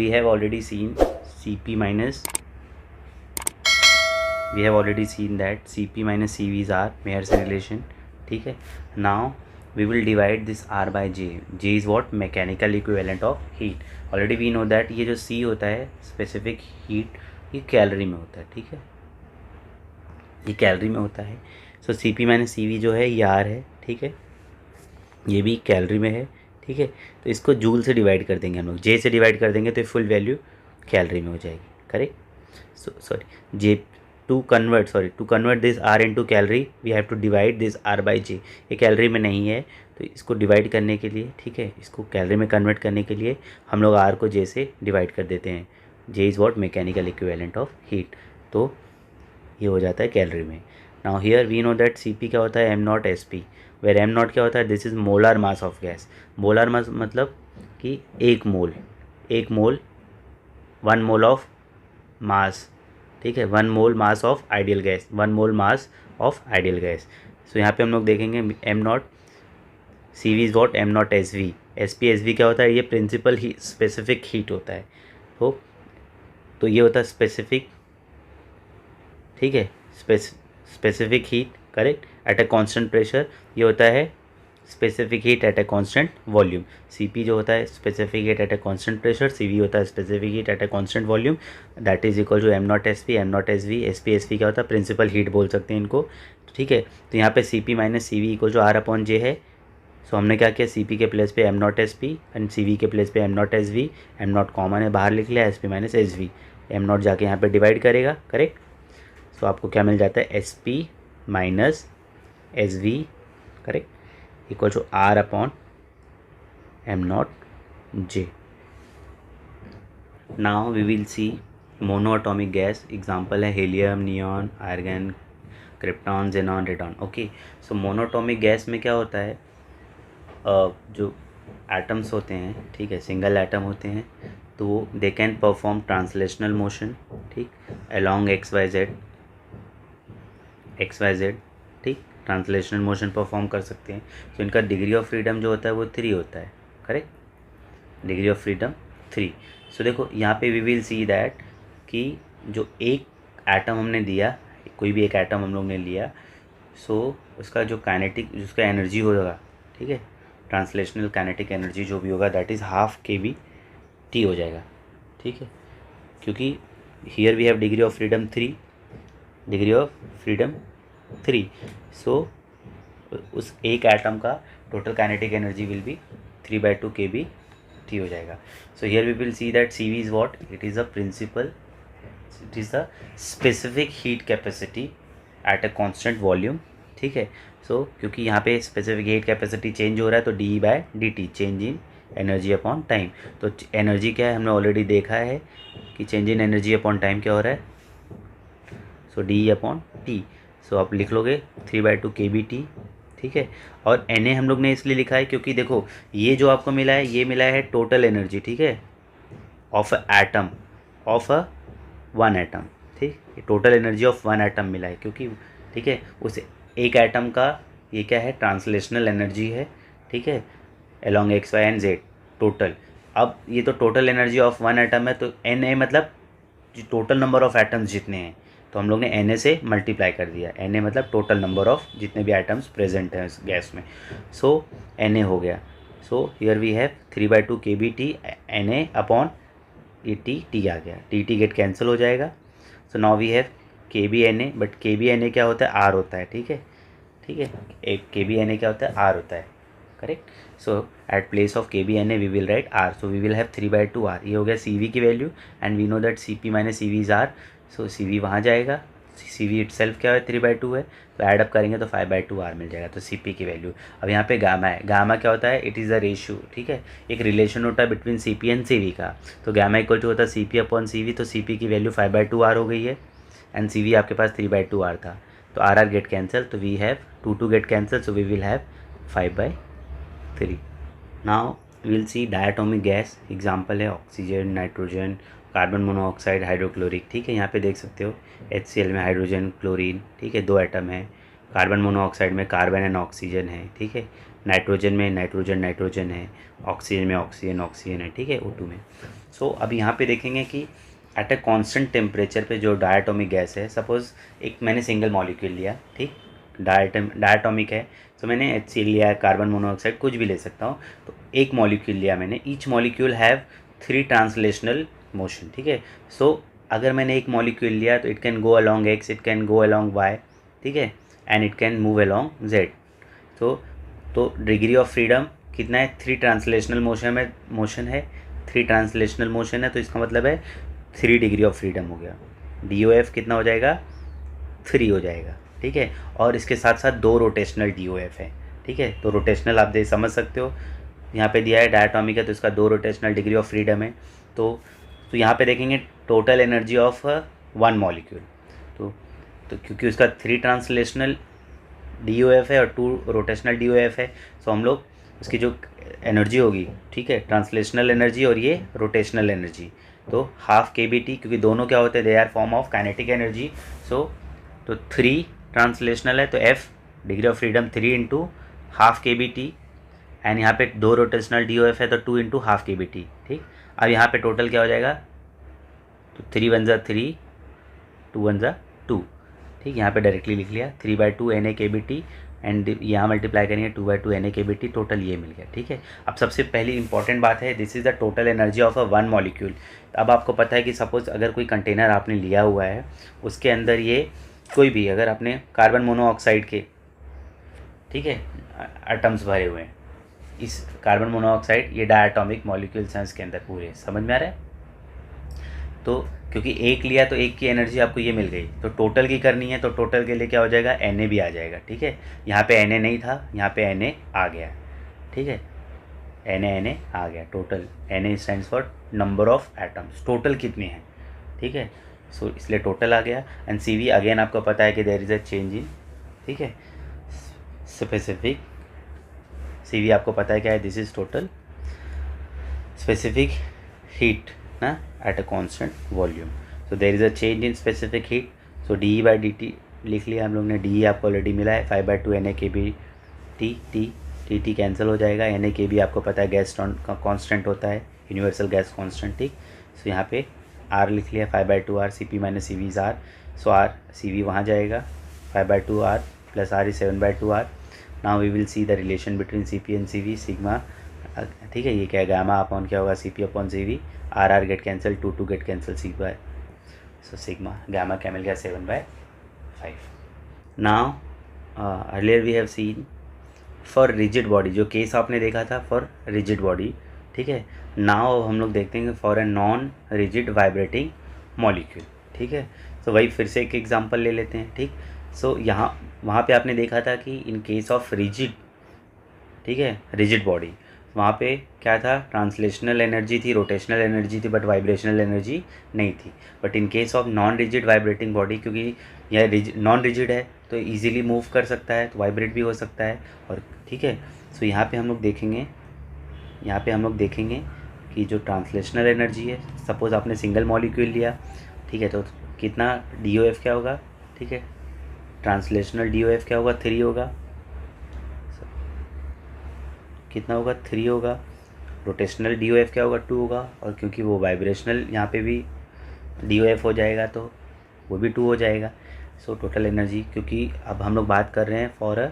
we have already seen Cp minus, we have already seen that Cp minus Cv is our Mayer's relation, ठीक है. Now we will divide this R by J. J is what? Mechanical equivalent of heat. Already we know that ये जो C होता है specific heat, ये calorie में होता है, ठीक है, ये कैलोरी में होता है. सो Cp माइनस Cv जो है ये R है, ठीक है, ये भी कैलोरी में है, ठीक है. तो इसको जूल से डिवाइड कर देंगे हम लोग, J से डिवाइड कर देंगे तो फुल वैल्यू कैलोरी में हो जाएगी, correct. So sorry J to convert this R into calorie we have to divide this R by J. ये कैलोरी में नहीं है तो इसको डिवाइड करने के लिए, ठीक है, इसको कैलोरी में कन्वर्ट करने के लिए हम लोग R को J से डिवाइड कर देते हैं. J is what? Mechanical equivalent of heat. तो ये हो जाता है कैलोरी में. Now here we know that Cp क्या होता है? m0 Sp, वेर m0 क्या होता है? This is molar mass of gas. Molar mass मतलब कि एक मोल 1 मोल ऑफ मास, ठीक है, 1 mole mass of ideal gas, 1 mole mass of ideal gas. So यहाँ पे हम लोग देखेंगे m0 Cv is what? m0 Sv. Sp Sv क्या होता है? ये प्रिंसिपल ही स्पेसिफिक हीट होता है. तो ये होता है स्पेसिफिक, ठीक है, specific heat, correct, at a constant pressure. ये होता है specific heat at a constant volume. Cp जो होता है specific heat at a constant pressure, Cv होता है specific heat at a constant volume. That is equal to m0 Sp, m0 Sv. Sp Sv क्या होता है? प्रिंसिपल हीट बोल सकते हैं इनको, ठीक है. तो यहाँ पे Cp minus Cv equal to R upon J है. सो हमने क्या किया? Cp के प्लेस पे m0 Sp एंड Cv के प्लेस पे m0 Sv. m0 कॉमन है, बाहर लिख लिया, Sp माइनस Sv. m0 जाके यहाँ पे डिवाइड करेगा, करेक्ट. सो आपको क्या मिल जाता है? Sp minus Sv, correct, equal to R upon m0 J. Now we will see monoatomic gas. Example है helium, neon, argon, krypton, xenon, radon. Okay, so monoatomic gas में क्या होता है? जो एटम्स होते हैं, ठीक है, सिंगल एटम होते हैं, तो they can perform translational motion, ठीक, अलोंग XYZ, ठीक, ट्रांसलेशनल मोशन परफॉर्म कर सकते हैं. तो इनका डिग्री ऑफ फ्रीडम जो होता है वो 3 होता है, करेक्ट, डिग्री ऑफ फ्रीडम 3. सो देखो यहाँ पे वी विल सी दैट कि जो एक एटम हमने दिया, कोई भी एक एटम हम लोग ने लिया, सो उसका जो काइनेटिक, उसका एनर्जी होगा, ठीक है, ट्रांसलेशनल काइनेटिक एनर्जी जो भी होगा दैट इज़ हाफ kBT हो जाएगा, ठीक है, क्योंकि here we have degree of freedom 3, degree of freedom 3. So उस एक एटम का total kinetic energy will be 3/2 kBT हो जाएगा. So here we will see that Cv is what? It is a principle, it is the specific heat capacity at a constant volume, ठीक है. सो क्योंकि यहाँ पे स्पेसिफिक हीट कैपेसिटी चेंज हो रहा है तो dE/dt, change in energy upon time. तो एनर्जी क्या है? हमने ऑलरेडी देखा है कि change in energy upon time क्या हो रहा है? सो dE/t. सो आप लिख लोगे 3/2 kBT, ठीक है. और Na हम लोग ने इसलिए लिखा है क्योंकि देखो ये जो आपको मिला है, ये मिला है टोटल एनर्जी, ठीक है, of a atom, of a 1 atom, ठीक, टोटल एनर्जी ऑफ 1 एटम मिला है क्योंकि, ठीक है, उस एक एटम का ये क्या है? ट्रांसलेशनल एनर्जी है, ठीक है, along x, y and z total. अब ये तो टोटल एनर्जी ऑफ 1 एटम है, तो Na मतलब जो टोटल नंबर ऑफ एटम्स जितने हैं, तो हम लोग ने Na से मल्टीप्लाई कर दिया. Na मतलब टोटल नंबर ऑफ जितने भी एटम्स प्रेजेंट हैं इस गैस में. सो Na हो गया. So here we have 3/2 kBT Na upon ये T आ गया, T गेट कैंसिल हो जाएगा. So now we have kBNA, but kBNA क्या होता है? R होता है, ठीक है, ठीक है, एक kBNA क्या होता है? R होता है, correct. So at place of kBNA we will write R. So we will have 3/2 R. ये हो गया Cv की value and we know that Cp minus Cv is R. So Cv वहाँ जाएगा, Cv इटसेल्फ क्या है? 3/2 है, तो ऐड अप करेंगे तो 5/2 R मिल जाएगा. तो Cp की वैल्यू. अब यहाँ पे गामा है. गामा क्या होता है? इट इज़ अ रेशियो, ठीक है, एक रिलेशन होता है बिटवीन Cp एंड Cv का. तो गामा इक्वल टू होता है Cp अपॉन Cv. तो Cp की वैल्यू 5/2 R हो गई है एंड Cv आपके पास 3/2 R था. तो R गेट कैंसिल, तो we have 2 get cancel, so we will have 5/3. Now we will see diatomic gas. Example है oxygen, nitrogen, carbon monoxide, hydrochloric, ठीक है. यहाँ पे देख सकते हो HCl में हाइड्रोजन, क्लोरीन, ठीक है, 2 एटम है. कार्बन मोनोऑक्साइड में कार्बन एंड ऑक्सीजन है, ठीक है. नाइट्रोजन में नाइट्रोजन है. ऑक्सीजन में ऑक्सीजन है, ठीक है, O2 में. सो अब यहाँ पे देखेंगे कि एट अ कांस्टेंट टेम्परेचर पे जो डायटोमिक गैस है, सपोज़ एक मैंने सिंगल मॉलिक्यूल लिया, ठीक, डायटोमिक है, तो मैंने HCl लिया है, कार्बन मोनोऑक्साइड, कुछ भी ले सकता हूँ। तो एक मॉलिक्यूल लिया मैंने, each molecule have 3 translational motion, ठीक है। सो अगर मैंने एक मॉलिक्यूल लिया तो it can go along x, it can go along y, ठीक है, and it can move along z। तो डिग्री ऑफ फ्रीडम कितना है? 3 ट्रांसलेशनल मोशन है, 3 ट्रांसलेशनल मोशन है, तो इसका मतलब है 3 डिग्री ऑफ फ्रीडम हो गया। DOF कितना हो जाएगा? 3 हो जाएगा, ठीक है। और इसके साथ साथ 2 रोटेशनल DOF है, ठीक है। तो रोटेशनल आप समझ सकते हो, यहाँ पे दिया है डायटोमिक है तो इसका 2 रोटेशनल डिग्री ऑफ फ्रीडम है। तो यहाँ पे देखेंगे टोटल एनर्जी ऑफ 1 मॉलिक्यूल, तो क्योंकि उसका 3 ट्रांसलेशनल DOF है और 2 रोटेशनल DOF है, तो हम लोग उसकी जो एनर्जी होगी, ठीक है, ट्रांसलेशनल एनर्जी और ये रोटेशनल एनर्जी, तो हाफ KBT, क्योंकि दोनों क्या होते हैं, they are form of kinetic energy. तो 3 ट्रांसलेशनल है तो F degree of freedom 3 into half KBT, and यहाँ पे 2 रोटेशनल DOF है तो 2 इंटू हाफ KBT, ठीक। अब यहाँ पे टोटल क्या हो जाएगा? तो 3 1 जा 3, 2 1 जा 2, ठीक। यहाँ पे डायरेक्टली लिख लिया 3/2 NaKBT, एंड यहाँ मल्टीप्लाई करेंगे 2/2 NaKBT, टोटल ये मिल गया, ठीक है। अब सबसे पहली इंपॉर्टेंट बात है, this is the total energy of 1 molecule. अब आपको पता है कि सपोज़ अगर कोई कंटेनर आपने लिया हुआ है, उसके अंदर ये कोई भी, अगर आपने कार्बन मोनोऑक्साइड के, ठीक है, एटम्स भरे हुए हैं, इस कार्बन मोनोऑक्साइड, ये डायटोमिक मॉलिक्यूल्स हैं इसके अंदर पूरे, समझ में आ रहा है? तो क्योंकि एक लिया तो एक की एनर्जी आपको ये मिल गई, तो टोटल की करनी है तो टोटल के लिए क्या हो जाएगा? Na भी आ जाएगा, ठीक है। यहाँ पे Na नहीं था, यहाँ पे Na आ गया, ठीक है, Na आ गया। Total Na stands for number of atoms, total कितने हैं, ठीक है। सो इसलिए टोटल आ गया। एंड CV अगेन आपको पता है कि there is a change in, ठीक है, स्पेसिफिक। CV आपको पता है क्या है? This is total specific heat ना at a constant volume. So there is a change in specific heat, so DE/dt लिख लिया हम लोग ने। DE आपको ऑलरेडी मिला है 5/2 NaKBT, T कैंसिल हो जाएगा। NaKB आपको पता है गैस का कांस्टेंट होता है, यूनिवर्सल गैस कांस्टेंट, ठीक। सो यहाँ पे R लिख लिया 5/2 R, CP minus CV is R, so R CV वहाँ जाएगा, 5/2 R plus R is 7/2 R। Now we will see the relation between CP and CV, sigma, ठीक है, ये क्या है, गामा अपॉन क्या होगा, CP upon CV, R get cancel, 2 get cancel, sigma, so sigma gamma क्या मिल गया? 7/5। Now earlier we have seen for rigid body, जो केस आपने देखा था फॉर रिजिड बॉडी, ठीक है। नाउ हम लोग देखते हैं for a non rigid vibrating molecule, ठीक है। तो वही फिर से एक एग्जांपल ले लेते हैं, ठीक। सो वहाँ पे आपने देखा था कि इन केस ऑफ रिजिड, ठीक है, रिजिड बॉडी, वहाँ पे क्या था? ट्रांसलेशनल एनर्जी थी, रोटेशनल एनर्जी थी, बट वाइब्रेशनल एनर्जी नहीं थी। But in case of non rigid vibrating body, क्योंकि यह नॉन रिजिड है तो इजीली मूव कर सकता है, तो वाइब्रेट भी हो सकता है, और ठीक है। सो यहाँ पे हम लोग देखेंगे कि जो ट्रांसलेशनल एनर्जी है, सपोज़ आपने सिंगल मॉलिक्यूल लिया, ठीक है, तो कितना DOF क्या होगा, ठीक है, ट्रांसलेशनल DOF क्या होगा? 3 होगा, कितना होगा? 3 होगा। रोटेशनल DOF क्या होगा? 2 होगा, और क्योंकि वो वाइब्रेशनल यहाँ पे भी DOF हो जाएगा तो वो भी 2 हो जाएगा। सो टोटल एनर्जी, क्योंकि अब हम लोग बात कर रहे हैं for a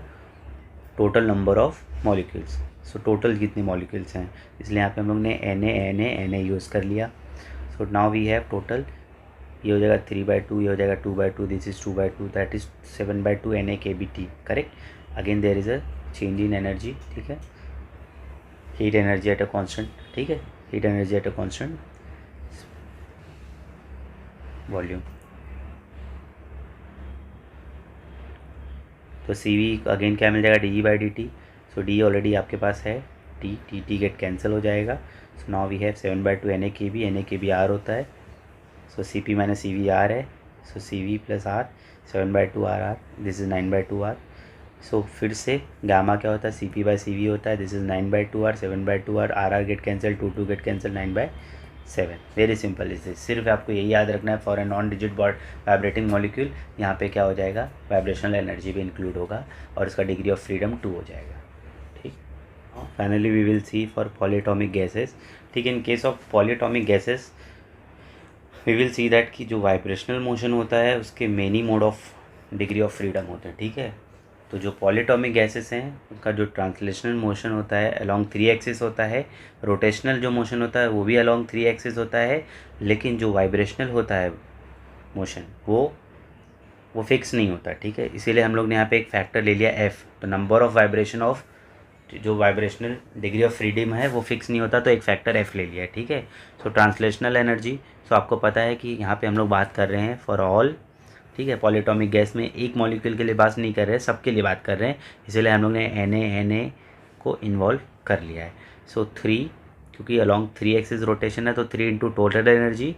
total number of molecules, so total कितने मॉलिक्यूल्स हैं, इसलिए यहाँ पे हम लोग ने Na यूज़ कर लिया। So now we have total, ये हो जाएगा 3/2, ये हो जाएगा 2/2, this is 2/2, that is 7/2 NaKBT, correct. Again there is a change in energy, ठीक है, heat energy at a constant, ठीक है, heat energy at a constant volume. तो CV अगेन क्या मिल जाएगा? DE/dt, सो D ऑलरेडी आपके पास है, T गेट कैंसिल हो जाएगा। So now we have 7/2 NaKB R होता है, so CP minus CV R है, so CV plus R, 7/2 R, this is 9/2 R। So फिर से गामा क्या होता है? CP/CV होता है, this is 9/2 R, 7/2 R, R get cancel, 2 get cancel, 9/7। Very simple is this, सिर्फ आपको यही याद रखना है for a non rigid vibrating molecule, यहाँ पे क्या हो जाएगा? वाइब्रेशनल एनर्जी भी इंक्लूड होगा और इसका डिग्री ऑफ फ्रीडम 2 हो जाएगा, ठीक। Finally we will see for polyatomic gases, ठीक है। In case of polyatomic gases we will see that कि जो वाइब्रेशनल मोशन होता है उसके many mode of degree of freedom होते हैं, ठीक है। तो जो पॉलीएटॉमिक गैसेस हैं उनका जो ट्रांसलेशनल मोशन होता है अलोंग 3 एक्सिस होता है, रोटेशनल जो मोशन होता है वो भी अलोंग 3 एक्सिस होता है, लेकिन जो वाइब्रेशनल होता है मोशन वो फिक्स नहीं होता, ठीक है। इसीलिए हम लोग ने यहाँ पे एक फैक्टर ले लिया एफ। तो नंबर ऑफ वाइब्रेशन ऑफ जो वाइब्रेशनल डिग्री ऑफ फ्रीडम है वो फिक्स नहीं होता, तो एक फैक्टर एफ ले लिया है, ठीक है। सो ट्रांसलेशनल एनर्जी, सो आपको पता है कि यहाँ पे हम लोग बात कर रहे हैं फॉर ऑल, ठीक है। पॉलीएटॉमिक गैस में एक मॉलिक्यूल के लिए बात नहीं कर रहे, सबके लिए बात कर रहे हैं, इसीलिए हम लोग ने एन ए को इन्वॉल्व कर लिया है। सो 3, क्योंकि अलॉन्ग 3 एक्सिस रोटेशन है तो 3 into total energy,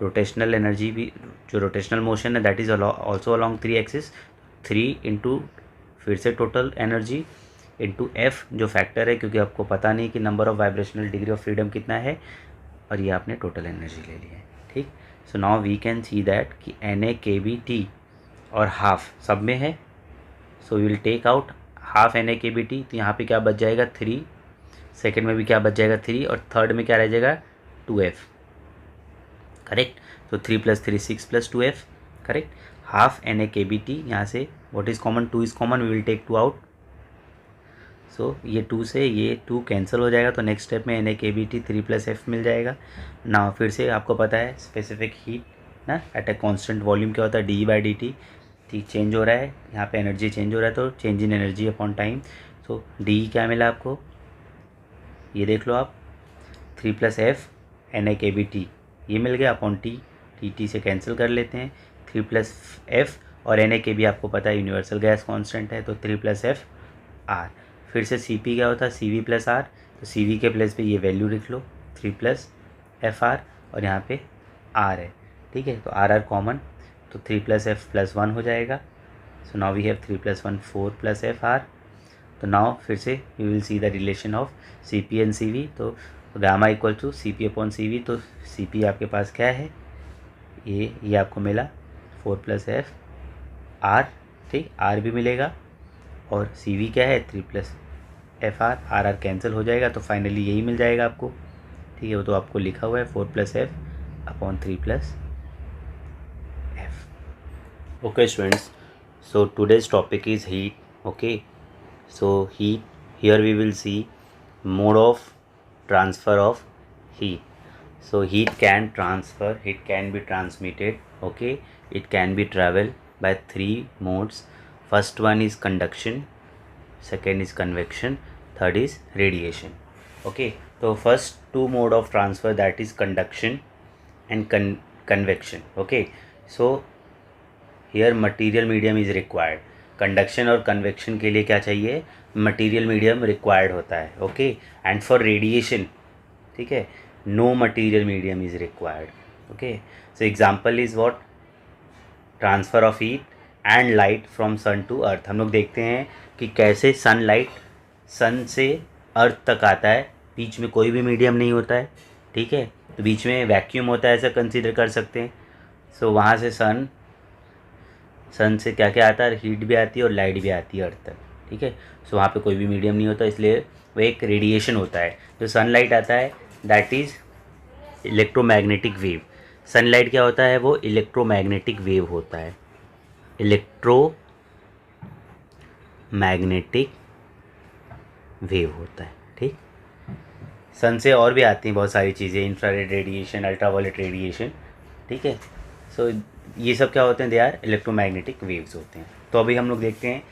rotational energy भी, जो रोटेशनल मोशन है that is also along 3 axis, 3 into फिर से टोटल एनर्जी इंटू एफ जो फैक्टर है, क्योंकि आपको पता नहीं कि number of vibrational degree of freedom कितना है, और ये आपने टोटल एनर्जी ले ली है, ठीक। So now we can see that कि Na kB T और हाफ सब में है, so we will take out half Na kB T, तो यहाँ पे क्या बच जाएगा 3, सेकेंड में भी क्या बच जाएगा 3, और थर्ड में क्या रह जाएगा 2F, करेक्ट। तो 3 + 3 6 + 2F, correct. Half Na kB T, यहाँ से what is common, 2 is common, we will take 2 out, so ये 2 से ये 2 कैंसिल हो जाएगा, तो नेक्स्ट स्टेप में Na kB T 3 + F मिल जाएगा ना। फिर से आपको पता है स्पेसिफिक हीट ना एट ए कांस्टेंट वॉल्यूम क्या होता है, dE/dt, ठीक, चेंज हो रहा है यहाँ पे, एनर्जी चेंज हो रहा है, तो change in energy upon time. So D क्या मिला आपको, ये देख लो आप, 3 + F Na kB T ये मिल गया अपॉन T से कैंसिल कर लेते हैं, 3 + F और Na kB आपको पता है यूनिवर्सल गैस कांस्टेंट है, तो 3 + F R। फिर से Cp क्या होता है, Cv + R, तो Cv के प्लेस पे ये वैल्यू लिख लो 3 + Fr, और यहाँ पे R है, ठीक है। तो RR कॉमन, तो 3 + F + 1 हो जाएगा। So now we have 3 + 1 4 + Fr। तो नाउ फिर से you will see the relation of Cp and Cv, तो गामा इक्वल टू Cp/Cv, तो Cp आपके पास क्या है, ये आपको मिला 4 + F R, ठीक, R भी मिलेगा, और Cv क्या है 3 + Fr, RR कैंसिल हो जाएगा, तो फाइनली यही मिल जाएगा आपको, ठीक है। वो तो आपको लिखा हुआ है 4 + F/3 + F। Okay students, so today's topic is heat, okay. So heat, here we will see mode of transfer of heat. So heat can transfer, it can be transmitted, okay, it can be travel by 3 modes. First one is conduction, second is convection, third is radiation, okay. So first 2 mode of transfer, that is conduction and convection, okay. So here material medium is required. Conduction और convection के लिए क्या चाहिए, material medium required होता है, okay. And for radiation, ठीक है, no material medium is required, okay. So example is what, transfer of heat and light from sun to earth. हम लोग देखते हैं कि कैसे सनलाइट सन से अर्थ तक आता है, बीच में कोई भी मीडियम नहीं होता है, ठीक है। तो बीच में वैक्यूम होता है, ऐसा कंसीडर कर सकते हैं। सो वहाँ से सन से क्या क्या आता है, हीट भी आती है और लाइट भी आती है अर्थ तक, ठीक है। सो वहाँ पे कोई भी मीडियम नहीं होता, इसलिए वो एक रेडिएशन होता है। जो सनलाइट आता है that is electromagnetic wave. Sunlight क्या होता है, वो इलेक्ट्रोमैग्नेटिक वेव होता है, इलेक्ट्रोमैग्नेटिक वेव होता है, ठीक। सन से और भी आती हैं बहुत सारी चीज़ें, इंफ्रारेड रेडिएशन, अल्ट्रावायलेट रेडिएशन, ठीक है। सो ये सब क्या होते हैं, दे आर इलेक्ट्रोमैग्नेटिक वेव्स होते हैं। तो अभी हम लोग देखते हैं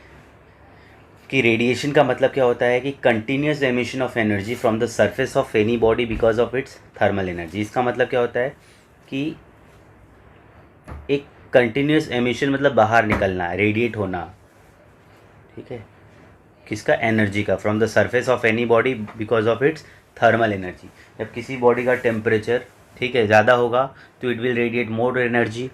कि रेडिएशन का मतलब क्या होता है कि continuous emission of energy from the surface of any body because of its thermal energy. इसका मतलब क्या होता है कि एक कंटिन्यूस एमिशन मतलब बाहर निकलना, रेडिएट होना, ठीक है, किसका, एनर्जी का, from the surface of any body because of its thermal energy. जब किसी बॉडी का टेम्परेचर, ठीक है, ज़्यादा होगा तो it will radiate more energy,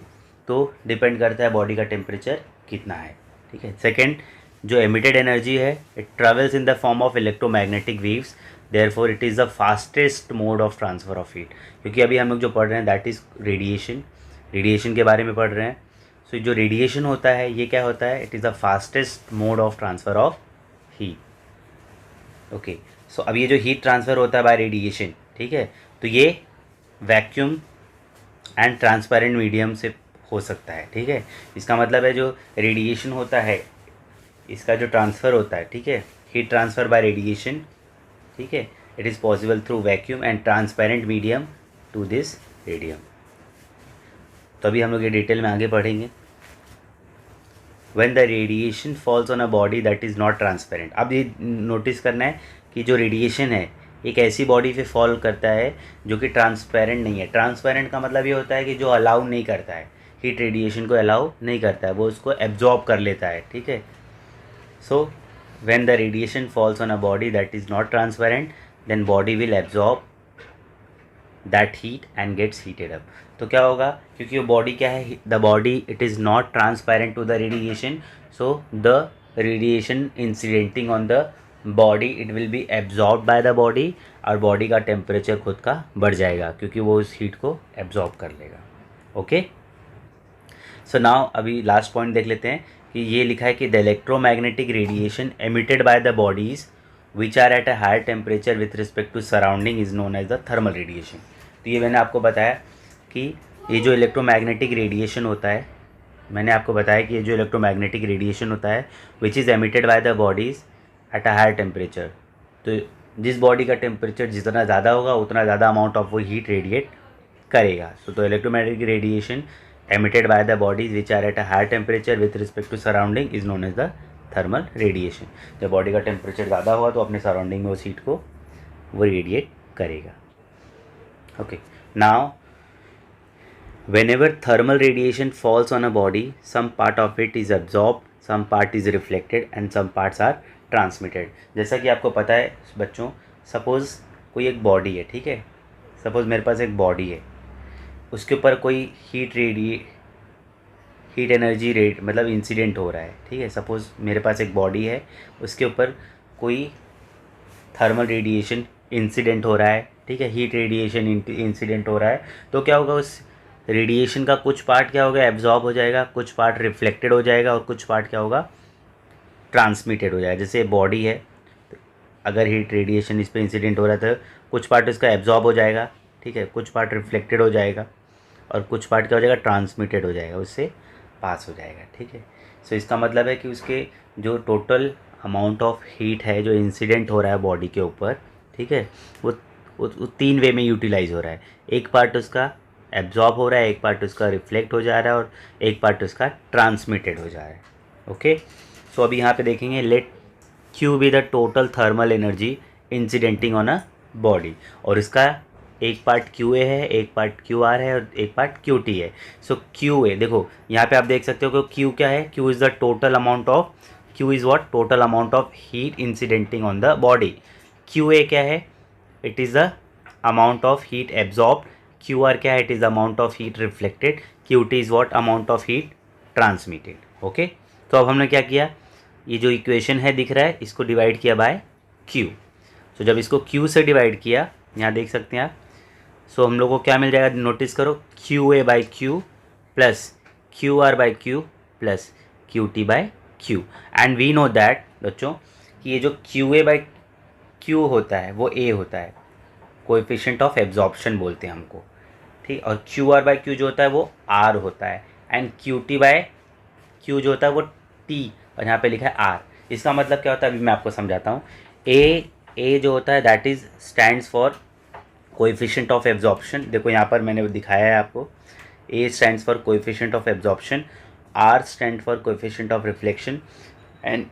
तो डिपेंड करता है बॉडी का टेम्परेचर कितना है, ठीक है। सेकेंड, जो एमिटेड एनर्जी है it travels in the form of electromagnetic waves, therefore it is the fastest mode of transfer of heat. क्योंकि अभी हम लोग जो पढ़ रहे हैं दैट इज़ रेडिएशन के बारे में पढ़ रहे हैं। सो जो रेडिएशन होता है ये क्या होता है, it is the fastest mode of transfer of heat, okay. So अब ये जो हीट ट्रांसफ़र होता है बाय रेडिएशन, ठीक है। तो ये वैक्यूम एंड ट्रांसपेरेंट मीडियम से हो सकता है, ठीक है। इसका मतलब है जो रेडिएशन होता है, इसका जो ट्रांसफ़र होता है, ठीक है, हीट ट्रांसफ़र बाय रेडिएशन, ठीक है, it is possible through vacuum and transparent medium to this radium. तो अभी हम लोग ये डिटेल में आगे पढ़ेंगे। When the radiation falls on a body that is not transparent, अब ये नोटिस करना है कि जो रेडिएशन है एक ऐसी बॉडी पे फॉल करता है जो कि ट्रांसपेरेंट नहीं है। ट्रांसपेरेंट का मतलब ये होता है कि जो अलाउ नहीं करता है, हीट रेडिएशन को अलाउ नहीं करता है, वो उसको एब्जॉर्ब कर लेता है, ठीक है। So when the radiation falls on a body that is not transparent, then body will absorb that heat and gets heated up. तो क्या होगा, क्योंकि वो बॉडी क्या है, the body it is not transparent to the radiation, so the radiation incidenting on the body it will be absorb by the body, और body का temperature खुद का बढ़ जाएगा क्योंकि वो उस हीट को एब्जॉर्ब कर लेगा। ओके, सो नाउ अभी लास्ट पॉइंट देख लेते हैं कि ये लिखा है कि the electromagnetic radiation emitted by the bodies which are at a higher temperature with respect to surrounding is known as the thermal radiation. तो ये मैंने आपको बताया कि ये जो इलेक्ट्रोमैग्नेटिक रेडिएशन होता है, मैंने आपको बताया कि ये जो इलेक्ट्रोमैग्नेटिक रेडिएशन होता है which is emitted by the bodies at a higher temperature, तो जिस बॉडी का टेम्परेचर जितना ज़्यादा होगा उतना ज़्यादा अमाउंट ऑफ वो हीट रेडिएट करेगा। सो तो electromagnetic radiation emitted by the bodies which are at a higher temperature with respect to surrounding is known as the thermal radiation। जब बॉडी का टेम्परेचर ज़्यादा होगा तो अपने सराउंडिंग में उस हीट को वो रेडिएट करेगा। Okay, now whenever thermal radiation falls on a body, some part of it is absorbed, some part is reflected and some parts are transmitted। जैसा कि आपको पता है बच्चों, सपोज़ कोई एक बॉडी है, ठीक है, सपोज़ मेरे पास एक बॉडी है, उसके ऊपर कोई हीट एनर्जी रेट मतलब इंसिडेंट हो रहा है, ठीक है। सपोज़ मेरे पास एक बॉडी है, उसके ऊपर कोई थर्मल रेडिएशन इंसिडेंट हो रहा है, ठीक है, हीट रेडिएशन इंसिडेंट हो रहा है। तो क्या होगा, उस रेडिएशन का कुछ पार्ट क्या होगा, एब्जॉर्ब हो जाएगा, कुछ पार्ट रिफ्लेक्टेड हो जाएगा और कुछ पार्ट क्या होगा, ट्रांसमिटेड हो जाएगा। जैसे बॉडी है, अगर हीट रेडिएशन इस पर इंसिडेंट हो रहा था, कुछ पार्ट उसका एब्जॉर्ब हो जाएगा, ठीक है, कुछ पार्ट रिफ्लेक्टेड हो जाएगा और कुछ पार्ट क्या हो जाएगा, ट्रांसमिटेड हो जाएगा, उससे पास हो जाएगा, ठीक है। सो इसका मतलब है कि उसके जो टोटल अमाउंट ऑफ हीट है जो इंसिडेंट हो रहा है बॉडी के ऊपर, ठीक है, वो 3 वे में यूटिलाइज हो रहा है। एक पार्ट उसका एब्जॉर्ब हो रहा है, एक पार्ट उसका रिफ्लेक्ट हो जा रहा है और एक पार्ट उसका ट्रांसमिटेड हो जा रहा है। ओके, सो अभी यहाँ पे देखेंगे, let Q be the total thermal energy incidenting on a body, और इसका एक पार्ट क्यू ए है, एक पार्ट क्यू आर है और एक पार्ट क्यू टी है। सो क्यू ए, देखो यहाँ पे आप देख सकते हो कि क्यू क्या है, Q is the total amount of, Q is what, total amount of heat incidenting on the body. Q A क्या है, it is the amount of heat absorb. Q R क्या है, it is the amount of heat reflected. Q T is what, amount of heat transmitted. Okay, तो अब हमने क्या किया, ये जो इक्वेशन है दिख रहा है, इसको डिवाइड किया बाय क्यू। सो जब इसको क्यू से डिवाइड किया, यहाँ देख सकते हैं आप, सो हम लोग को क्या मिल जाएगा, नोटिस करो, Q A by Q plus Q R by Q plus Q T by Q. And we know that बच्चों कि ये जो क्यू ए बाई क्यू होता है वो ए होता है, कोएफिशिएंट ऑफ एब्जॉर्प्शन बोलते हैं हमको, ठीक। और क्यू आर बाई क्यू जो होता है वो आर होता है, and Q T by Q जो होता है वो टी, और यहाँ पे लिखा है आर। इसका मतलब क्या होता है, अभी मैं आपको समझाता हूँ। ए जो होता है that is stands for coefficient of absorption, देखो यहाँ पर मैंने दिखाया है आपको, A stands for coefficient of absorption, R stand for coefficient of reflection and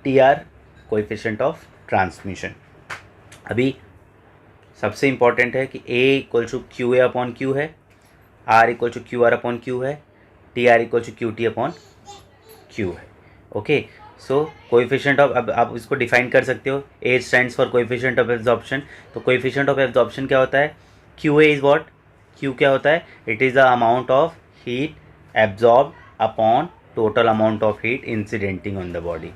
T R coefficient of transmission. अभी सबसे इम्पॉर्टेंट है कि A equal to Q A upon Q है, R equal to Q R upon Q है, T R equal to Q T upon Q है। Okay, so coefficient of, अब आप इसको डिफाइन कर सकते हो, A stands for coefficient of absorption. तो कोएफिशिएंट ऑफ एब्जॉर्प्शन क्या होता है, Q A is what, Q क्या होता है, it is the amount of heat absorb upon total amount of heat incidenting on the body.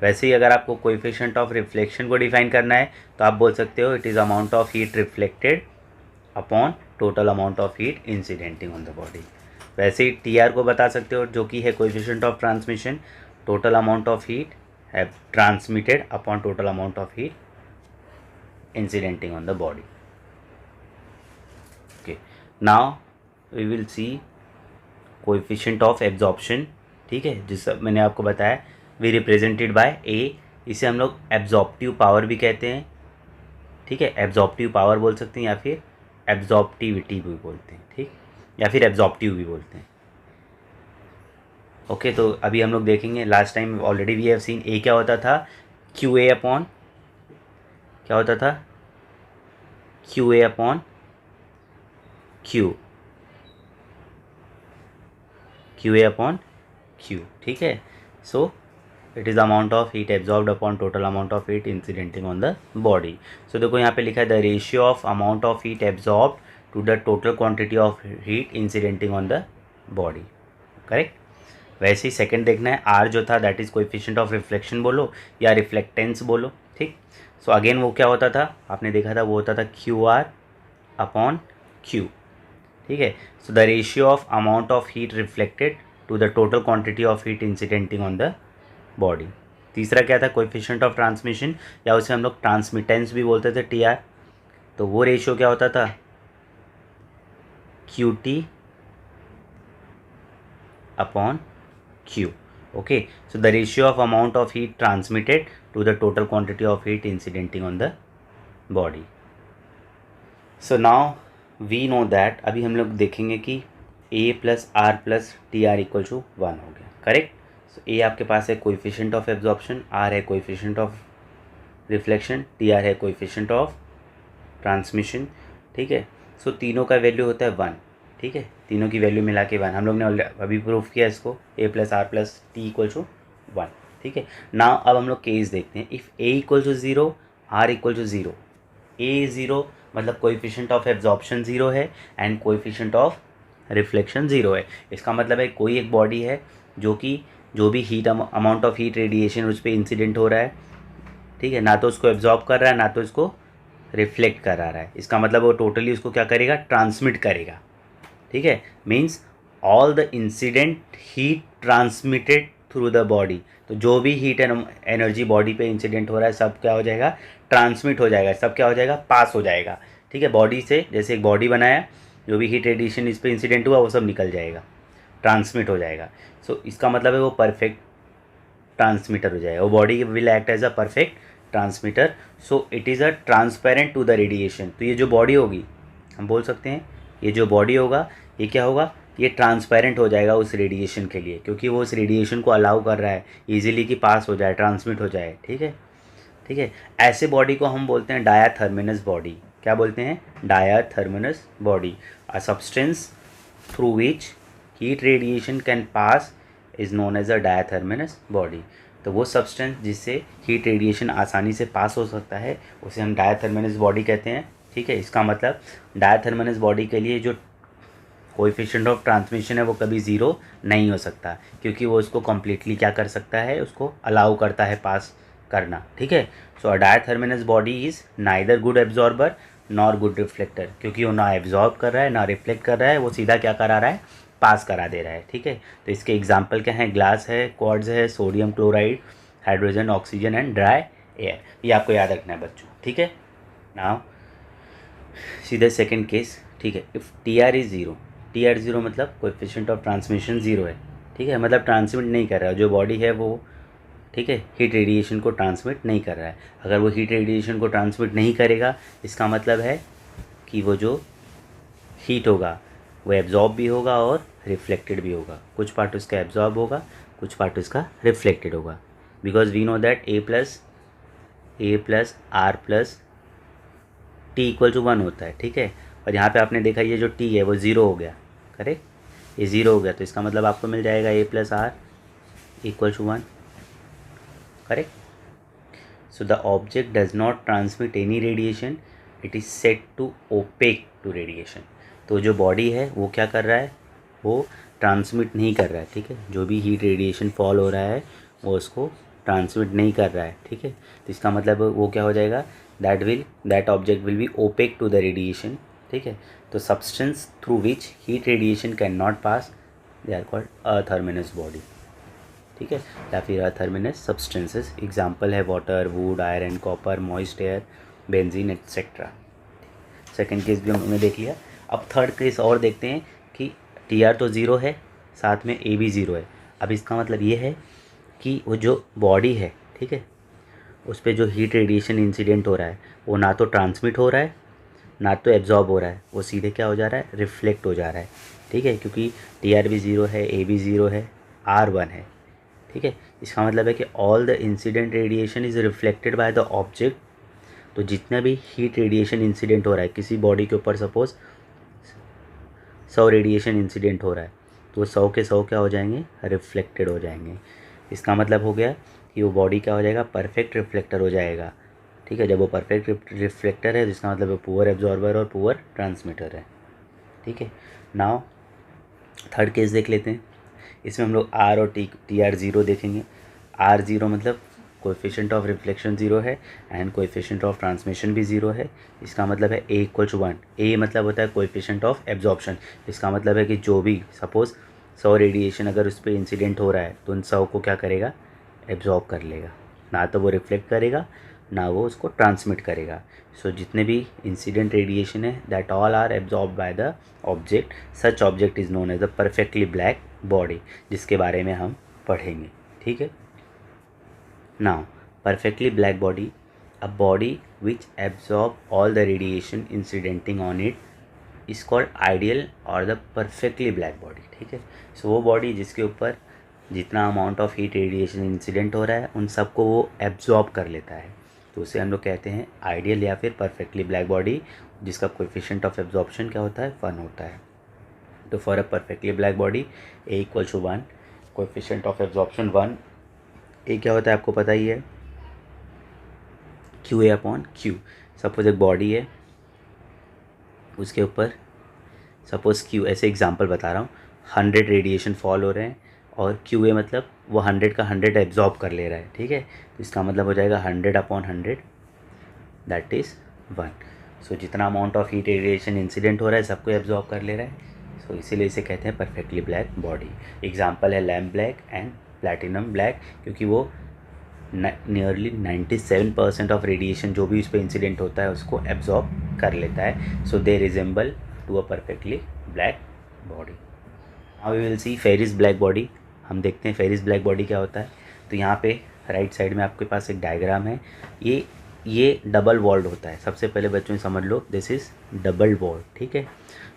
वैसे ही अगर आपको कोएफिशिएंट ऑफ रिफ्लेक्शन को डिफाइन करना है तो आप बोल सकते हो it is amount of heat reflected upon total amount of heat incidenting on the body. वैसे ही टी आर को बता सकते हो जो कि है coefficient of transmission, total amount of heat है transmitted upon total amount of heat incidenting on the body. Now we will see coefficient of absorption, ठीक है, जिस मैंने आपको बताया वी रिप्रेजेंटेड बाय ए, इसे हम लोग एब्जॉर्प्टिव पावर भी कहते हैं, ठीक है, एब्जॉर्प्टिव पावर बोल सकते हैं या फिर एब्जॉर्प्टिविटी भी बोलते हैं, ठीक, या फिर एब्जॉर्प्टिव भी बोलते हैं। ओके तो अभी हम लोग देखेंगे, last time already we have seen A क्या होता था, क्यू ए अपॉन, क्या होता था, Q A upon Q, Q A upon Q, ठीक है। So it is amount of heat absorbed upon total amount of heat incidenting on the body. So देखो यहाँ पे लिखा है the ratio of amount of heat absorbed to the total quantity of heat incidenting on the body, correct. वैसे ही second देखना है, are जो था that is coefficient of reflection बोलो या रिफ्लेक्टेंस बोलो, ठीक। सो अगेन वो क्या होता था, आपने देखा था वो होता था क्यू आर अपॉन क्यू, ठीक है। So the ratio of amount of heat reflected to the total quantity of heat incidenting on the body. तीसरा क्या था, कोएफिशिएंट ऑफ ट्रांसमिशन या उसे हम लोग ट्रांसमिटेंस भी बोलते थे, टी आर। तो वो रेशियो क्या होता था, Q T upon Q. Okay, so the ratio of amount of heat transmitted to the total quantity of heat incidenting on the body. So now we know that, अभी हम लोग देखेंगे कि A plus R plus T R equal to 1 हो गया, correct. So A आपके पास है कोएफिशिएंट ऑफ एब्जॉर्प्शन, R है coefficient of reflection, T R है कोएफिशिएंट ऑफ ट्रांसमिशन, ठीक है। सो तीनों का वैल्यू होता है 1, ठीक है, तीनों की वैल्यू मिला के 1, हम लोग ने अभी प्रूफ किया इसको, A plus R plus T equal to 1, ठीक है। नाउ अब हम लोग केस देखते हैं, if A equal to 0, R equal to 0, A 0 मतलब कोएफिशिएंट ऑफ एब्जॉर्प्शन 0 है एंड कोएफिशिएंट ऑफ रिफ्लेक्शन 0 है। इसका मतलब है कोई एक बॉडी है जो कि जो भी heat amount of heat radiation उस पर इंसिडेंट हो रहा है, ठीक है, ना तो उसको एब्जॉर्ब कर रहा है ना तो इसको रिफ्लेक्ट करा रहा है। इसका मतलब वो टोटली उसको क्या करेगा, ट्रांसमिट करेगा, ठीक है। Means all the incident heat transmitted through the body, तो जो भी हीट एनर्जी बॉडी पे इंसिडेंट हो रहा है सब क्या हो जाएगा, ट्रांसमिट हो जाएगा, सब क्या हो जाएगा, पास हो जाएगा, ठीक है। बॉडी से जैसे एक बॉडी बनाया, जो भी हीट रेडिएशन इस पर इंसिडेंट हुआ वो सब निकल जाएगा, ट्रांसमिट हो जाएगा। सो इसका मतलब है वो परफेक्ट ट्रांसमीटर हो जाएगा, वो body will act as a perfect transmitter. So it is a transparent to the radiation. तो ये जो बॉडी होगी, हम बोल सकते हैं ये जो बॉडी होगा ये क्या होगा, ये ट्रांसपेरेंट हो जाएगा उस रेडिएशन के लिए, क्योंकि वो उस रेडिएशन को अलाउ कर रहा है इजीली कि पास हो जाए, ट्रांसमिट हो जाए, ठीक है, ठीक है। ऐसे बॉडी को हम बोलते हैं डायाथर्मिनस बॉडी। क्या बोलते हैं, diathermanous body. A substance through which heat radiation can pass is known as a diathermanous body. तो वो सब्सटेंस जिससे हीट रेडिएशन आसानी से पास हो सकता है उसे हम डायाथर्मिनस बॉडी कहते हैं, ठीक है। इसका मतलब डायाथर्मिनस बॉडी के लिए जो कोएफिशिएंट ऑफ ट्रांसमिशन है वो कभी ज़ीरो नहीं हो सकता, क्योंकि वो उसको कम्प्लीटली क्या कर सकता है, उसको अलाउ करता है पास करना, ठीक है। So a diathermanous body is neither good absorber nor good reflector, क्योंकि वो ना एब्जॉर्ब कर रहा है ना रिफ्लेक्ट कर रहा है, वो सीधा क्या करा रहा है, पास करा दे रहा है, ठीक है। तो इसके एग्जाम्पल क्या हैं, ग्लास है, क्वार्ट्ज है, sodium chloride, hydrogen, oxygen and dry air. ये आपको याद रखना है बच्चों, ठीक है। नाउ सीधे सेकंड केस, ठीक है। If T R is 0, T R 0 मतलब कोएफिशिएंट ऑफ ट्रांसमिशन 0 है, ठीक है, मतलब ट्रांसमिट नहीं कर रहा है जो बॉडी है वो, ठीक है, हीट रेडिएशन को ट्रांसमिट नहीं कर रहा है। अगर वो हीट रेडिएशन को ट्रांसमिट नहीं करेगा इसका मतलब है कि वो जो हीट होगा वो एब्जॉर्ब भी होगा और रिफ्लेक्टेड भी होगा, कुछ पार्ट उसका एब्जॉर्ब होगा, कुछ पार्ट उसका रिफ्लेक्टेड होगा, because we know that A plus R plus T equal to 1 होता है, ठीक है। और यहाँ पे आपने देखा ये जो टी है वो 0 हो गया, करेक्ट, ये 0 हो गया, तो इसका मतलब आपको मिल जाएगा A plus R equal to 1, correct. So the object does not transmit any radiation, it is said to opaque to radiation. तो जो बॉडी है वो क्या कर रहा है, वो ट्रांसमिट नहीं कर रहा है, ठीक है, जो भी हीट रेडिएशन फॉल हो रहा है वो उसको ट्रांसमिट नहीं कर रहा है, ठीक है। तो इसका मतलब वो क्या हो जाएगा, that object will be opaque to the radiation, ठीक है। तो substance through which heat radiation can not pass, they are called athermanous body, ठीक है, या फिर अथर्मिनस सब्सटेंसेस। एग्जाम्पल है water, wood, iron, copper, moist air, benzene etcetera. Second case भी हमने देख लिया। अब थर्ड केस और देखते हैं कि TR तो ज़ीरो है, साथ में A भी ज़ीरो है। अब इसका मतलब ये है कि वो जो बॉडी है, ठीक है, उस पर जो हीट रेडिएशन इंसिडेंट हो रहा है वो ना तो ट्रांसमिट हो रहा है ना तो एब्जॉर्ब हो रहा है, वो सीधे क्या हो जा रहा है, रिफ्लेक्ट हो जा रहा है, ठीक है, क्योंकि TR भी ज़ीरो है, A भी ज़ीरो है, R वन है, ठीक है। इसका मतलब है कि all the incident radiation is reflected by the object. तो जितना भी हीट रेडिएशन इंसिडेंट हो रहा है किसी बॉडी के ऊपर, सपोज 100 रेडिएशन इंसिडेंट हो रहा है, तो वो 100 के 100 क्या हो जाएंगे, रिफ्लेक्टेड हो जाएंगे। इसका मतलब हो गया कि वो बॉडी क्या हो जाएगा, परफेक्ट रिफ्लेक्टर हो जाएगा, ठीक है। जब वो परफेक्ट रिफ्लेक्टर है, जिसका मतलब वो पुअर एब्जॉर्बर और पुअर ट्रांसमीटर है, ठीक है। नाउ थर्ड केस देख लेते हैं। इसमें हम लोग R और TR ज़ीरो देखेंगे। R ज़ीरो मतलब कोएफिशिएंट ऑफ रिफ्लेक्शन ज़ीरो है एंड कोएफिशिएंट ऑफ ट्रांसमिशन भी ज़ीरो है। इसका मतलब है A = 1। A मतलब होता है कोएफिशिएंट ऑफ एब्जॉर्प्शन। इसका मतलब है कि जो भी सपोज़ 100 रेडिएशन अगर उस पर इंसिडेंट हो रहा है तो उन 100 को क्या करेगा, एब्जॉर्ब कर लेगा, ना तो वो रिफ्लेक्ट करेगा ना वो उसको ट्रांसमिट करेगा। सो जितने भी इंसिडेंट रेडिएशन है that all are absorb by the object. Such object is known as the perfectly black body, जिसके बारे में हम पढ़ेंगे, ठीक है। Now perfectly black body, a body which absorb all the radiation incidenting on it is called ideal or the perfectly black body, ठीक है। सो वो बॉडी जिसके ऊपर जितना amount of heat radiation incident हो रहा है उन सबको वो एब्जॉर्ब कर लेता है, तो उसे हम लोग कहते हैं आइडियल या फिर परफेक्टली ब्लैक बॉडी, जिसका कोएफिशिएंट ऑफ एब्जॉर्प्शन क्या होता है, 1 होता है। तो for a perfectly black body A = 1, coefficient of absorption 1। A क्या होता है आपको पता ही है, QA/Q। सपोज एक बॉडी है, उसके ऊपर सपोज Q, ऐसे एग्जांपल बता रहा हूँ, 100 रेडिएशन फॉल हो रहे हैं और QA मतलब वो 100 का 100 एब्जॉर्ब कर ले रहा है, ठीक है। तो इसका मतलब हो जाएगा 100/100 दैट इज़ 1। सो जितना amount of heat radiation incident हो रहा है सबको एब्जॉर्ब कर ले रहा है, सो इसीलिए इसे कहते हैं परफेक्टली ब्लैक बॉडी। एग्जाम्पल है lamp black and platinum black, क्योंकि वो नियरली 97% ऑफ रेडिएशन जो भी उस पर इंसिडेंट होता है उसको एब्जॉर्ब कर लेता है। So they resemble to a perfectly black body. Now we will see Ferry's black body. हम देखते हैं फेरिस ब्लैक बॉडी क्या होता है। तो यहाँ पे राइट साइड में आपके पास एक डायग्राम है, ये डबल वॉल्ड होता है। सबसे पहले बच्चों समझ लो, दिस इज़ डबल वॉल्ड, ठीक है।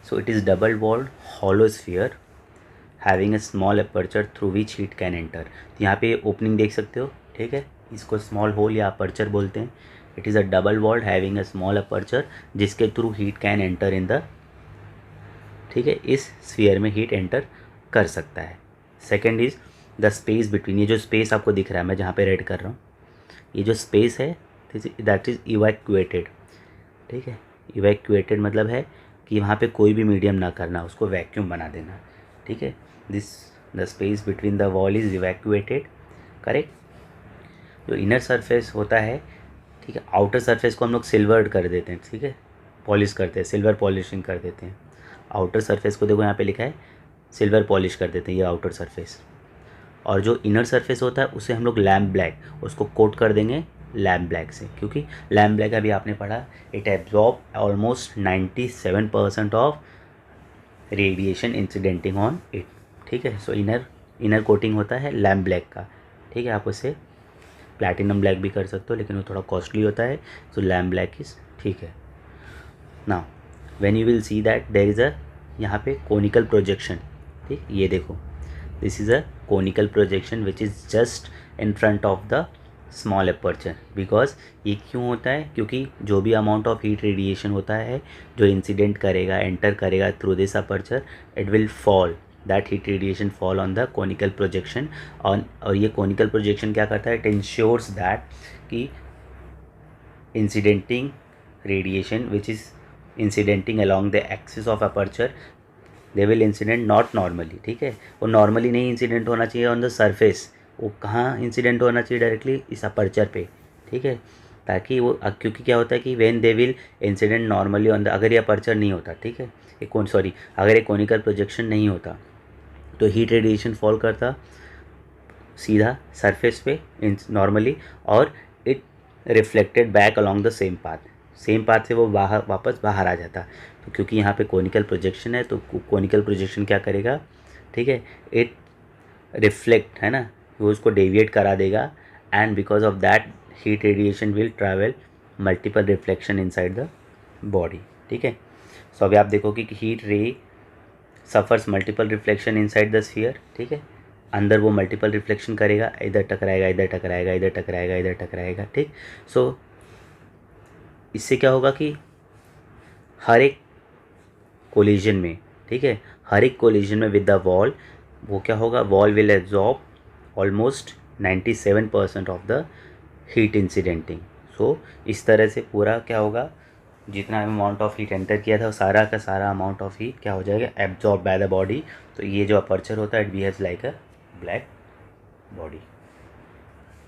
So it is double walled hollow sphere having a small aperture through which heat can enter. तो यहाँ पे ओपनिंग देख सकते हो, ठीक है, इसको स्मॉल होल या अपर्चर बोलते हैं। It is a double walled having a small aperture जिसके थ्रू heat can enter in the, ठीक है, इस स्फीयर में हीट एंटर कर सकता है। Second is the space between. ये जो स्पेस आपको दिख रहा है, मैं जहाँ पे रेड कर रहा हूँ, ये जो स्पेस है दैट इज़ इवैक्यूएटेड, ठीक है। इवैक्यूएटेड मतलब है कि वहाँ पे कोई भी मीडियम ना करना, उसको वैक्यूम बना देना, ठीक है। This the space between the wall is evacuated, correct. जो इनर सरफेस होता है, ठीक है, आउटर सरफेस को हम लोग सिल्वर्ड कर देते हैं, ठीक है, पॉलिश करते हैं, सिल्वर पॉलिशिंग कर देते हैं। आउटर सरफेस को देखो यहाँ पे लिखा है सिल्वर पॉलिश कर देते हैं, ये आउटर सरफेस। और जो इनर सरफेस होता है उसे हम लोग लैम्प ब्लैक, उसको कोट कर देंगे लैम्प ब्लैक से, क्योंकि लैम्प ब्लैक अभी आपने पढ़ा it absorb almost 97% of radiation incidenting on it, ठीक है। सो इनर कोटिंग होता है लैम्प ब्लैक का, ठीक है। आप उसे प्लैटिनम ब्लैक भी कर सकते हो, लेकिन वो थोड़ा कॉस्टली होता है, सो लैम्प ब्लैक इज़ ठीक है। Now when you will see that there is a यहाँ पे कोनिकल प्रोजेक्शन, ठीक, ये देखो, this is a conical projection which is just in front of the small aperture. Because ये क्यों होता है, क्योंकि जो भी अमाउंट ऑफ हीट रेडिएशन होता है जो इंसिडेंट करेगा, एंटर करेगा through this aperture, it will fall, that heat radiation fall on the conical projection. और ये कोनिकल प्रोजेक्शन क्या करता है, इट इंश्योर्स दैट कि incidenting radiation which is incidenting along the axis of aperture, they will incident not normally, ठीक है। वो normally नहीं इंसिडेंट होना चाहिए ऑन द सरफेस, वो कहाँ इंसिडेंट होना चाहिए, डायरेक्टली इस अपर्चर पे, ठीक है। ताकि वो, क्योंकि क्या होता है कि when they will incident normally on the, अगर ये अपर्चर नहीं होता, ठीक है, अगर ये कोनिकल प्रोजेक्शन नहीं होता तो हीट रेडिएशन फॉल करता सीधा सरफेस पे नॉर्मली, और it reflected back along the same path से वो वापस बाहर आ जाता। तो क्योंकि यहाँ पे कोनिकल प्रोजेक्शन है तो कोनिकल प्रोजेक्शन क्या करेगा, ठीक है, इट रिफ्लेक्ट, है ना, वो उसको डेविएट करा देगा, and because of that heat radiation will travel multiple reflection inside the body, ठीक है। सो अभी आप देखोगे कि हीट रे suffers multiple reflection inside the sphere, ठीक है, अंदर वो मल्टीपल रिफ्लेक्शन करेगा, इधर टकराएगा, इधर टकराएगा, इधर टकराएगा, इधर टकराएगा, ठीक। सो इससे क्या होगा कि हर एक कोलिजन में, ठीक है, हर एक कोलिजन में विद द वॉल, वो क्या होगा, wall will absorb almost 97% of the heat incidenting. So इस तरह से पूरा क्या होगा, जितना अमाउंट ऑफ हीट एंटर किया था वो सारा का सारा अमाउंट ऑफ हीट क्या हो जाएगा, एब्जॉर्ब बाय द बॉडी। तो ये जो अपर्चर होता है it behaves like a black body.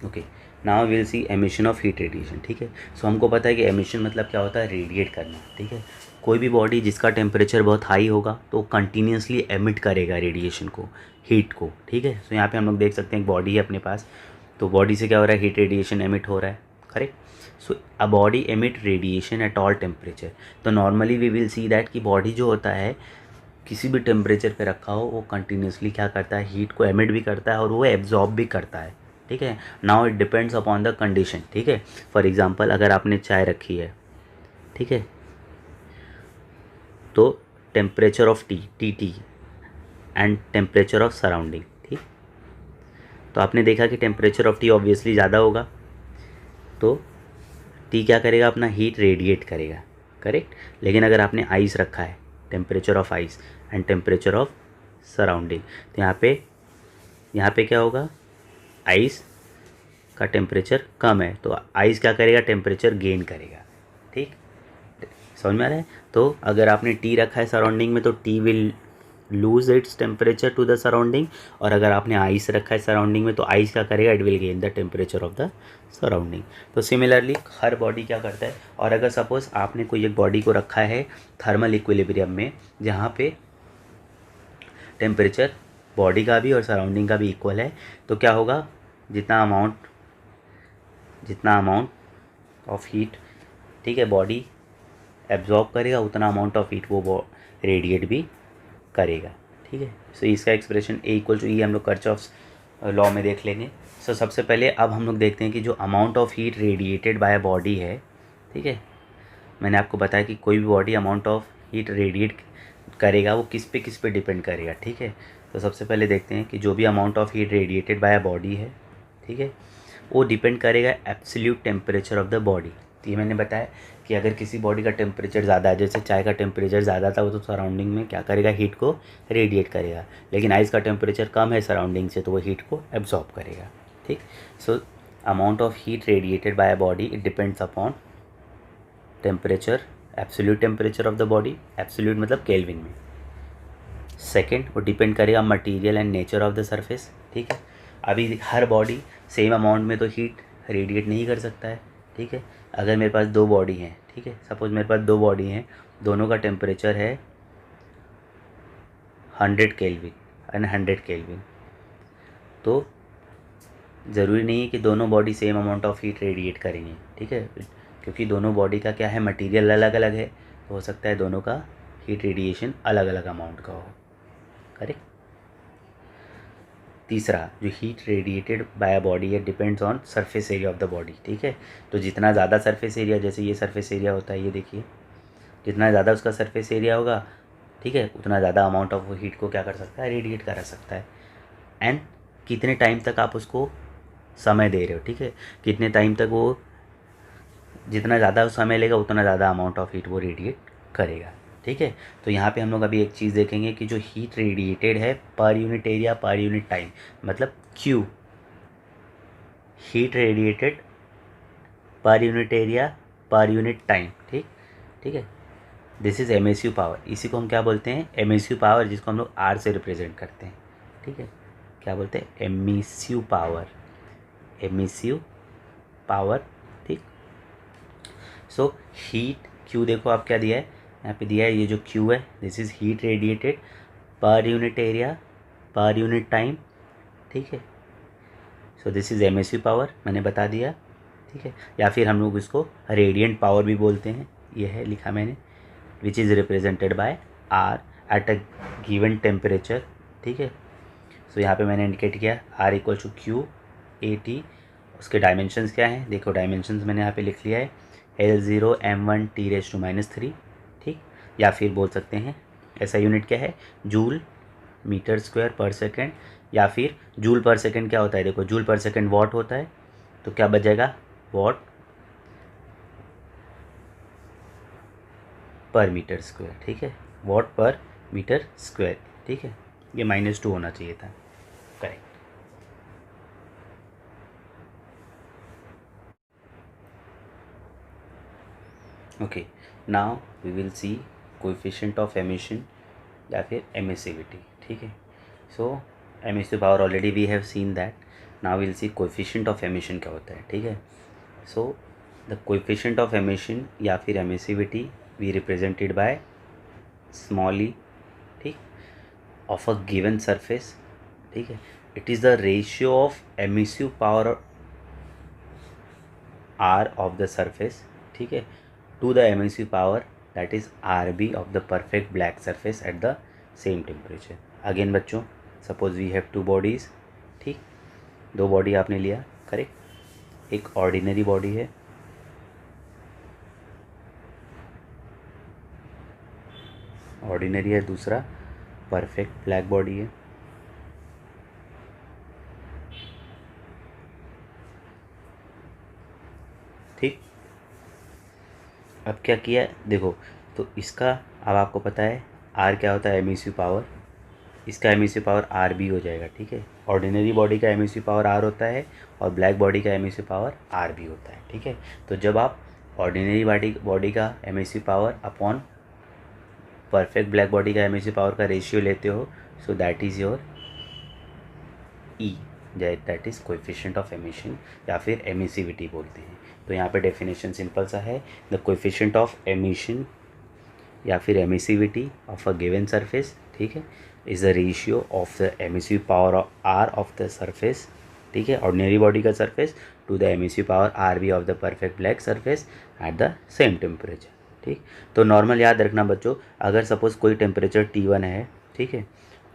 Okay, now will C emission of heat radiation, ठीक है। सो हमको पता है कि एमिशन मतलब क्या होता है, रेडिएट करना, ठीक है। कोई भी बॉडी जिसका टेम्परेचर बहुत हाई होगा तो कंटिन्यूसली एमिट करेगा रेडिएशन को, हीट को, ठीक है। सो यहाँ पे हम लोग देख सकते हैं एक बॉडी है अपने पास, तो बॉडी से क्या हो रहा है, हीट रेडिएशन एमिट हो रहा है, correct. So a body emit radiation at all temperature. तो normally we will see that कि बॉडी जो होता है किसी भी टेम्परेचर पे रखा हो वो कंटिन्यूसली क्या करता है, हीट को एमिट भी करता है और वो एब्जॉर्ब भी करता है, ठीक है। Now it depends upon the condition, ठीक है। फॉर एग्जांपल अगर आपने चाय रखी है, ठीक है, तो temperature of T and temperature of surrounding, ठीक। तो आपने देखा कि टेम्परेचर ऑफ टी ऑब्वियसली ज़्यादा होगा, तो टी क्या करेगा, अपना हीट रेडिएट करेगा, करेक्ट। लेकिन अगर आपने आइस रखा है, temperature of ice and temperature of surrounding, तो यहाँ पे क्या होगा, आइस का टेम्परेचर कम है तो आइस क्या करेगा, टेम्परेचर गेन करेगा, ठीक, समझ में आ रहा है। तो अगर आपने टी रखा है सराउंडिंग में तो T will lose its temperature to the surrounding, और अगर आपने आइस रखा है सराउंडिंग में तो आइस क्या करेगा, it will gain the temperature of the surrounding. तो सिमिलरली हर बॉडी क्या करता है, और अगर सपोज आपने कोई एक बॉडी को रखा है थर्मल इक्विलिब्रियम में जहाँ पे टेम्परेचर बॉडी का भी और सराउंडिंग का भी इक्वल है, तो क्या होगा, जितना अमाउंट ऑफ हीट, ठीक है, बॉडी एब्जॉर्ब करेगा उतना अमाउंट ऑफ हीट वो रेडिएट भी करेगा, ठीक है। सो इसका एक्सप्रेशन ए इक्वल टू ई हम लोग कर्चॉफ्स लॉ में देख लेंगे। सो सबसे पहले अब हम लोग देखते हैं कि जो amount of heat radiated by body है, ठीक है, मैंने आपको बताया कि कोई भी body amount of heat radiate करेगा वो किस पे डिपेंड करेगा, ठीक है। तो सबसे पहले देखते हैं कि जो भी amount of heat radiated by body है, ठीक है, वो डिपेंड करेगा absolute temperature of the body. तो ये मैंने बताया कि अगर किसी बॉडी का टेम्परेचर ज़्यादा है, जैसे चाय का टेम्परेचर ज़्यादा था वो तो सराउंडिंग में क्या करेगा, हीट को रेडिएट करेगा, लेकिन आइस का टेम्परेचर कम है सराउंडिंग से तो वो हीट को एब्जॉर्ब करेगा, ठीक। So amount of heat radiated by body it depends upon temperature, absolute temperature of the body, absolute मतलब केल्विन में। सेकेंड, वो डिपेंड करेगा material and nature of the surface, ठीक है। अभी हर बॉडी सेम अमाउंट में तो हीट रेडिएट नहीं कर सकता है, ठीक है। अगर मेरे पास दो बॉडी हैं, ठीक है, सपोज मेरे पास दो बॉडी हैं, दोनों का टेम्परेचर है 100 केल्विन एंड 100 केल्विन, तो ज़रूरी नहीं है कि दोनों body same amount of heat radiate करेंगे, ठीक है, क्योंकि दोनों बॉडी का क्या है, मटेरियल अलग अलग है, तो हो सकता है दोनों का हीट रेडिएशन अलग अलग अमाउंट का हो, करेक्ट। तीसरा, जो heat radiated by a body है depends on surface area of the body, ठीक है। तो जितना ज़्यादा सरफेस एरिया, जैसे ये सरफेस एरिया होता है, ये देखिए, जितना ज़्यादा उसका सरफेस एरिया होगा, ठीक है, उतना ज़्यादा अमाउंट ऑफ हीट को क्या कर सकता है, रेडिएट करा सकता है। एंड कितने टाइम तक आप उसको समय दे रहे हो, ठीक है, कितने टाइम तक वो, जितना ज़्यादा समय लेगा उतना ज़्यादा अमाउंट ऑफ हीट वो रेडिएट करेगा, ठीक है। तो यहाँ पे हम लोग अभी एक चीज़ देखेंगे कि जो हीट रेडिएटेड है per unit area per unit time, मतलब Q, heat radiated per unit area per unit time, ठीक है, दिस इज़ एमएसयू पावर। इसी को हम क्या बोलते हैं, एमएसयू पावर, जिसको हम लोग आर से रिप्रेजेंट करते हैं, ठीक है, क्या बोलते हैं, एमएसयू पावर, एमएसयू पावर, ठीक। सो हीट क्यू देखो आप क्या दिया है, यहाँ पे दिया है, ये जो क्यू है this is heat radiated per unit area per unit time, ठीक है। So this is MSU power, मैंने बता दिया, ठीक है, या फिर हम लोग इसको रेडियंट पावर भी बोलते हैं, ये है लिखा मैंने, which is represented by R at a given temperature, ठीक है। सो यहाँ पे मैंने इंडिकेट किया R equal to Q A T. उसके डायमेंशंस क्या हैं, देखो डायमेंशंस मैंने यहाँ पे लिख लिया है L0 M1 T⁻⁻3, ठीक। या फिर बोल सकते हैं ऐसा यूनिट क्या है, joule metre square per second, या फिर जूल पर सेकेंड क्या होता है, देखो जूल पर सेकेंड वॉट होता है, तो क्या बच जाएगा वॉट पर मीटर स्क्वायर, ठीक है, वॉट पर मीटर स्क्वायर, ठीक है। ये -2 होना चाहिए था, correct. Okay, now we will see coefficient of emission या फिर एमिसिविटी, ठीक है। So emissive power already we have seen that, now will see coefficient of emission क्या होता है, ठीक है। So the coefficient of emission या फिर emissivity we represented by small e, ठीक, ऑफ अ गिवन सरफेस, ठीक है। It is the ratio of emissive power R of the surface, ठीक है, to the emissive power that is RB of the perfect black surface at the same temperature। Again बच्चों suppose we have two bodies, ठीक, दो body आपने लिया, correct. एक ordinary body है, ordinary है, दूसरा परफेक्ट ब्लैक बॉडी है, ठीक। अब क्या किया देखो, तो इसका अब आपको पता है आर क्या होता है, एमिसिव पावर, इसका एमिसिव पावर आर बी हो जाएगा, ठीक है। ऑर्डिनरी बॉडी का एमिसिव पावर आर होता है और ब्लैक बॉडी का एमिसिव पावर आर बी होता है, ठीक है। तो जब आप ऑर्डिनरी बॉडी का emissive power upon perfect black body का एमिसिव पावर का रेशियो लेते हो, so that is your E, that is coefficient of emission या फिर एमिसिविटी बोलते हैं। तो यहाँ पे डेफिनेशन सिंपल सा है, द कोएफिशिएंट ऑफ एमिशन या फिर emissivity of a given surface, ठीक है, is the ratio of the emissive power R of the surface, ठीक है, ऑर्डिनरी बॉडी का surface, to the emissive power R B of the perfect black surface at the same temperature, ठीक। तो normal याद रखना बच्चों, अगर सपोज कोई टेम्परेचर T1 है, ठीक है,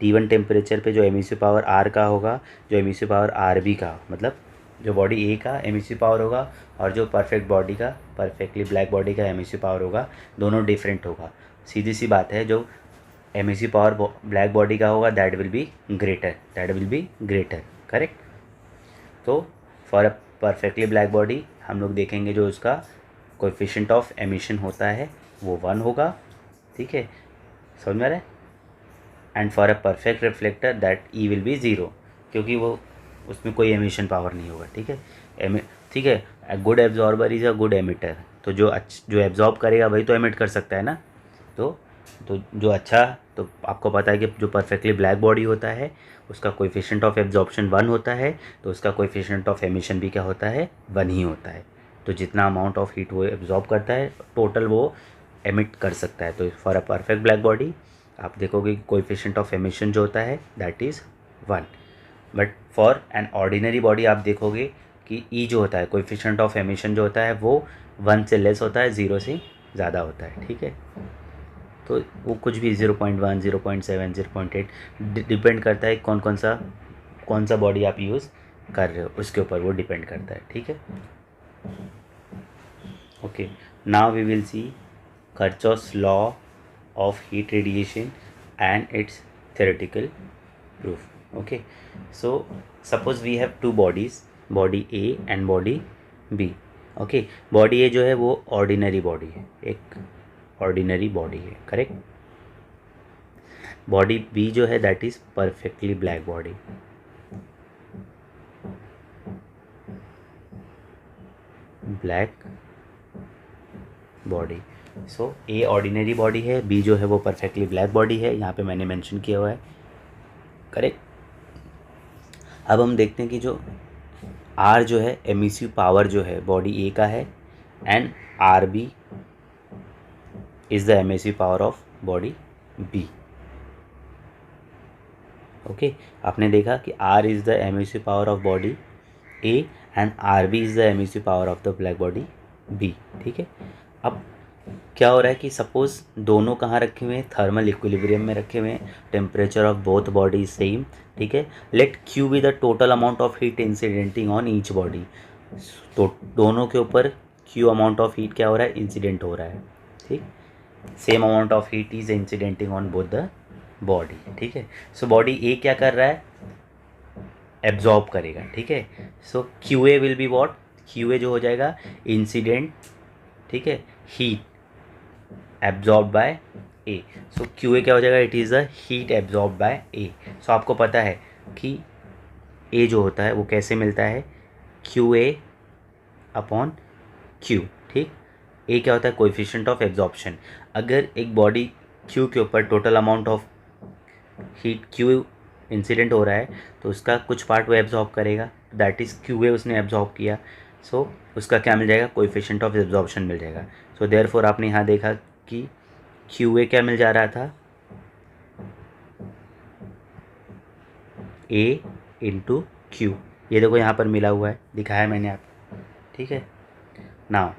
T1 टेम्परेचर पे जो एमिसिव पावर आर का होगा, जो एमिसिव पावर आर बी का, मतलब जो बॉडी ए का एमिसिव पावर होगा और जो परफेक्ट बॉडी का, परफेक्टली ब्लैक बॉडी का एमिसिव पावर होगा, दोनों डिफरेंट होगा। सीधी सी बात है, जो एमिसिव पावर ब्लैक बॉडी का होगा that will be greater, correct. तो for a perfectly black body हम लोग देखेंगे जो उसका कोएफिशिएंट ऑफ एमिशन होता है वो 1 होगा, ठीक है, समझ में आ रहा है। And for a perfect reflector that E will be 0, क्योंकि वो उसमें कोई एमिशन पावर नहीं होगा, ठीक है। ठीक है, a good absorber is a good emitter, तो जो एब्जॉर्ब करेगा वही तो एमिट कर सकता है ना। तो जो अच्छा, तो आपको पता है कि जो परफेक्टली ब्लैक बॉडी होता है उसका कोएफिशिएंट ऑफ एब्जॉर्प्शन 1 होता है, तो उसका कोएफिशिएंट ऑफ एमिशन भी क्या होता है, 1 ही होता है। तो जितना अमाउंट ऑफ हीट वो एब्जॉर्ब करता है टोटल वो एमिट कर सकता है। तो for a perfect black body आप देखोगे कोएफिशिएंट ऑफ एमिशन जो होता है that is 1, but for an ordinary body आप देखोगे कि ई जो होता है कोएफिशिएंट ऑफ एमिशन जो होता है वो 1 से लेस होता है, 0 से ज़्यादा होता है, ठीक है। तो वो कुछ भी 0.1, 0.7, 0.8 डिपेंड करता है कौन सा बॉडी आप यूज़ कर रहे हो, उसके ऊपर वो डिपेंड करता है, ठीक है। Okay, now we will see Kirchhoff's law of heat radiation and its theoretical proof। Okay, so suppose we have two bodies, body A and body B। okay, body A जो है वो ordinary body है, एक ordinary body है, correct. body B जो है that is perfectly black body, black body। So A ordinary body है, B जो है वो परफेक्टली ब्लैक बॉडी है, यहाँ पे मैंने मेंशन किया हुआ है, करेक्ट। अब हम देखते हैं कि जो आर जो है एमिसिव पावर जो है बॉडी ए का है and R B is the emissive power of body B. Okay, आपने देखा कि R is the emissive power of body A and R B is the emissive power of the black body B, ठीक है। अब क्या हो रहा है कि सपोज दोनों कहाँ रखे हुए हैं, थर्मल इक्विलिब्रियम में रखे हुए हैं, temperature of both body same, ठीक है। Let Q be the total amount of heat incidenting on each body. तो दोनों के ऊपर क्यू अमाउंट ऑफ हीट क्या हो रहा है, इंसिडेंट हो रहा है, ठीक। Same amount of heat is incidenting on both the body, ठीक है। सो बॉडी ए क्या कर रहा है, एब्जॉर्ब करेगा, ठीक है। So Q A will be what, Q A जो हो जाएगा इंसिडेंट, ठीक है, heat absorb by A. So Q A क्या हो जाएगा, it is a heat absorb by A. So आपको पता है कि ए जो होता है वो कैसे मिलता है, क्यू ए अपॉन क्यू, ठीक। ए क्या होता है, कोएफिशिएंट ऑफ एब्जॉर्प्शन। अगर एक बॉडी क्यू के ऊपर total amount of heat Q incident हो रहा है तो उसका कुछ पार्ट वो एब्जॉर्ब करेगा, दैट इज़ क्यू ए उसने एब्जॉर्ब किया। सो उसका क्या मिल जाएगा, कोएफिशिएंट ऑफ एब्जॉर्प्शन मिल जाएगा। सो देयरफॉर आपने यहाँ देखा कि क्यू ए क्या मिल जा रहा था, ए इंटू क्यू। ये देखो यहाँ पर मिला हुआ है, दिखाया मैंने आपको, ठीक है। नाउ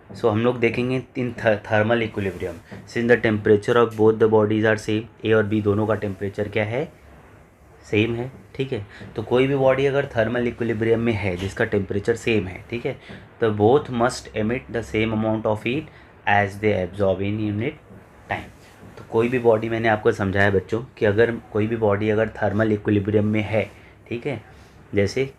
सो हम लोग देखेंगे in thermal equilibrium, since the temperature of both the bodies are same, A और बी दोनों का टेम्परेचर क्या है, सेम है, ठीक है। तो कोई भी बॉडी अगर थर्मल इक्विलिब्रियम में है जिसका टेम्परेचर सेम है, ठीक है, तो both must emit the same amount of heat as they absorb in unit time. तो कोई भी बॉडी, मैंने आपको समझाया बच्चों कि अगर कोई भी बॉडी अगर थर्मल इक्विलिब्रियम में है, ठीक है, जैसे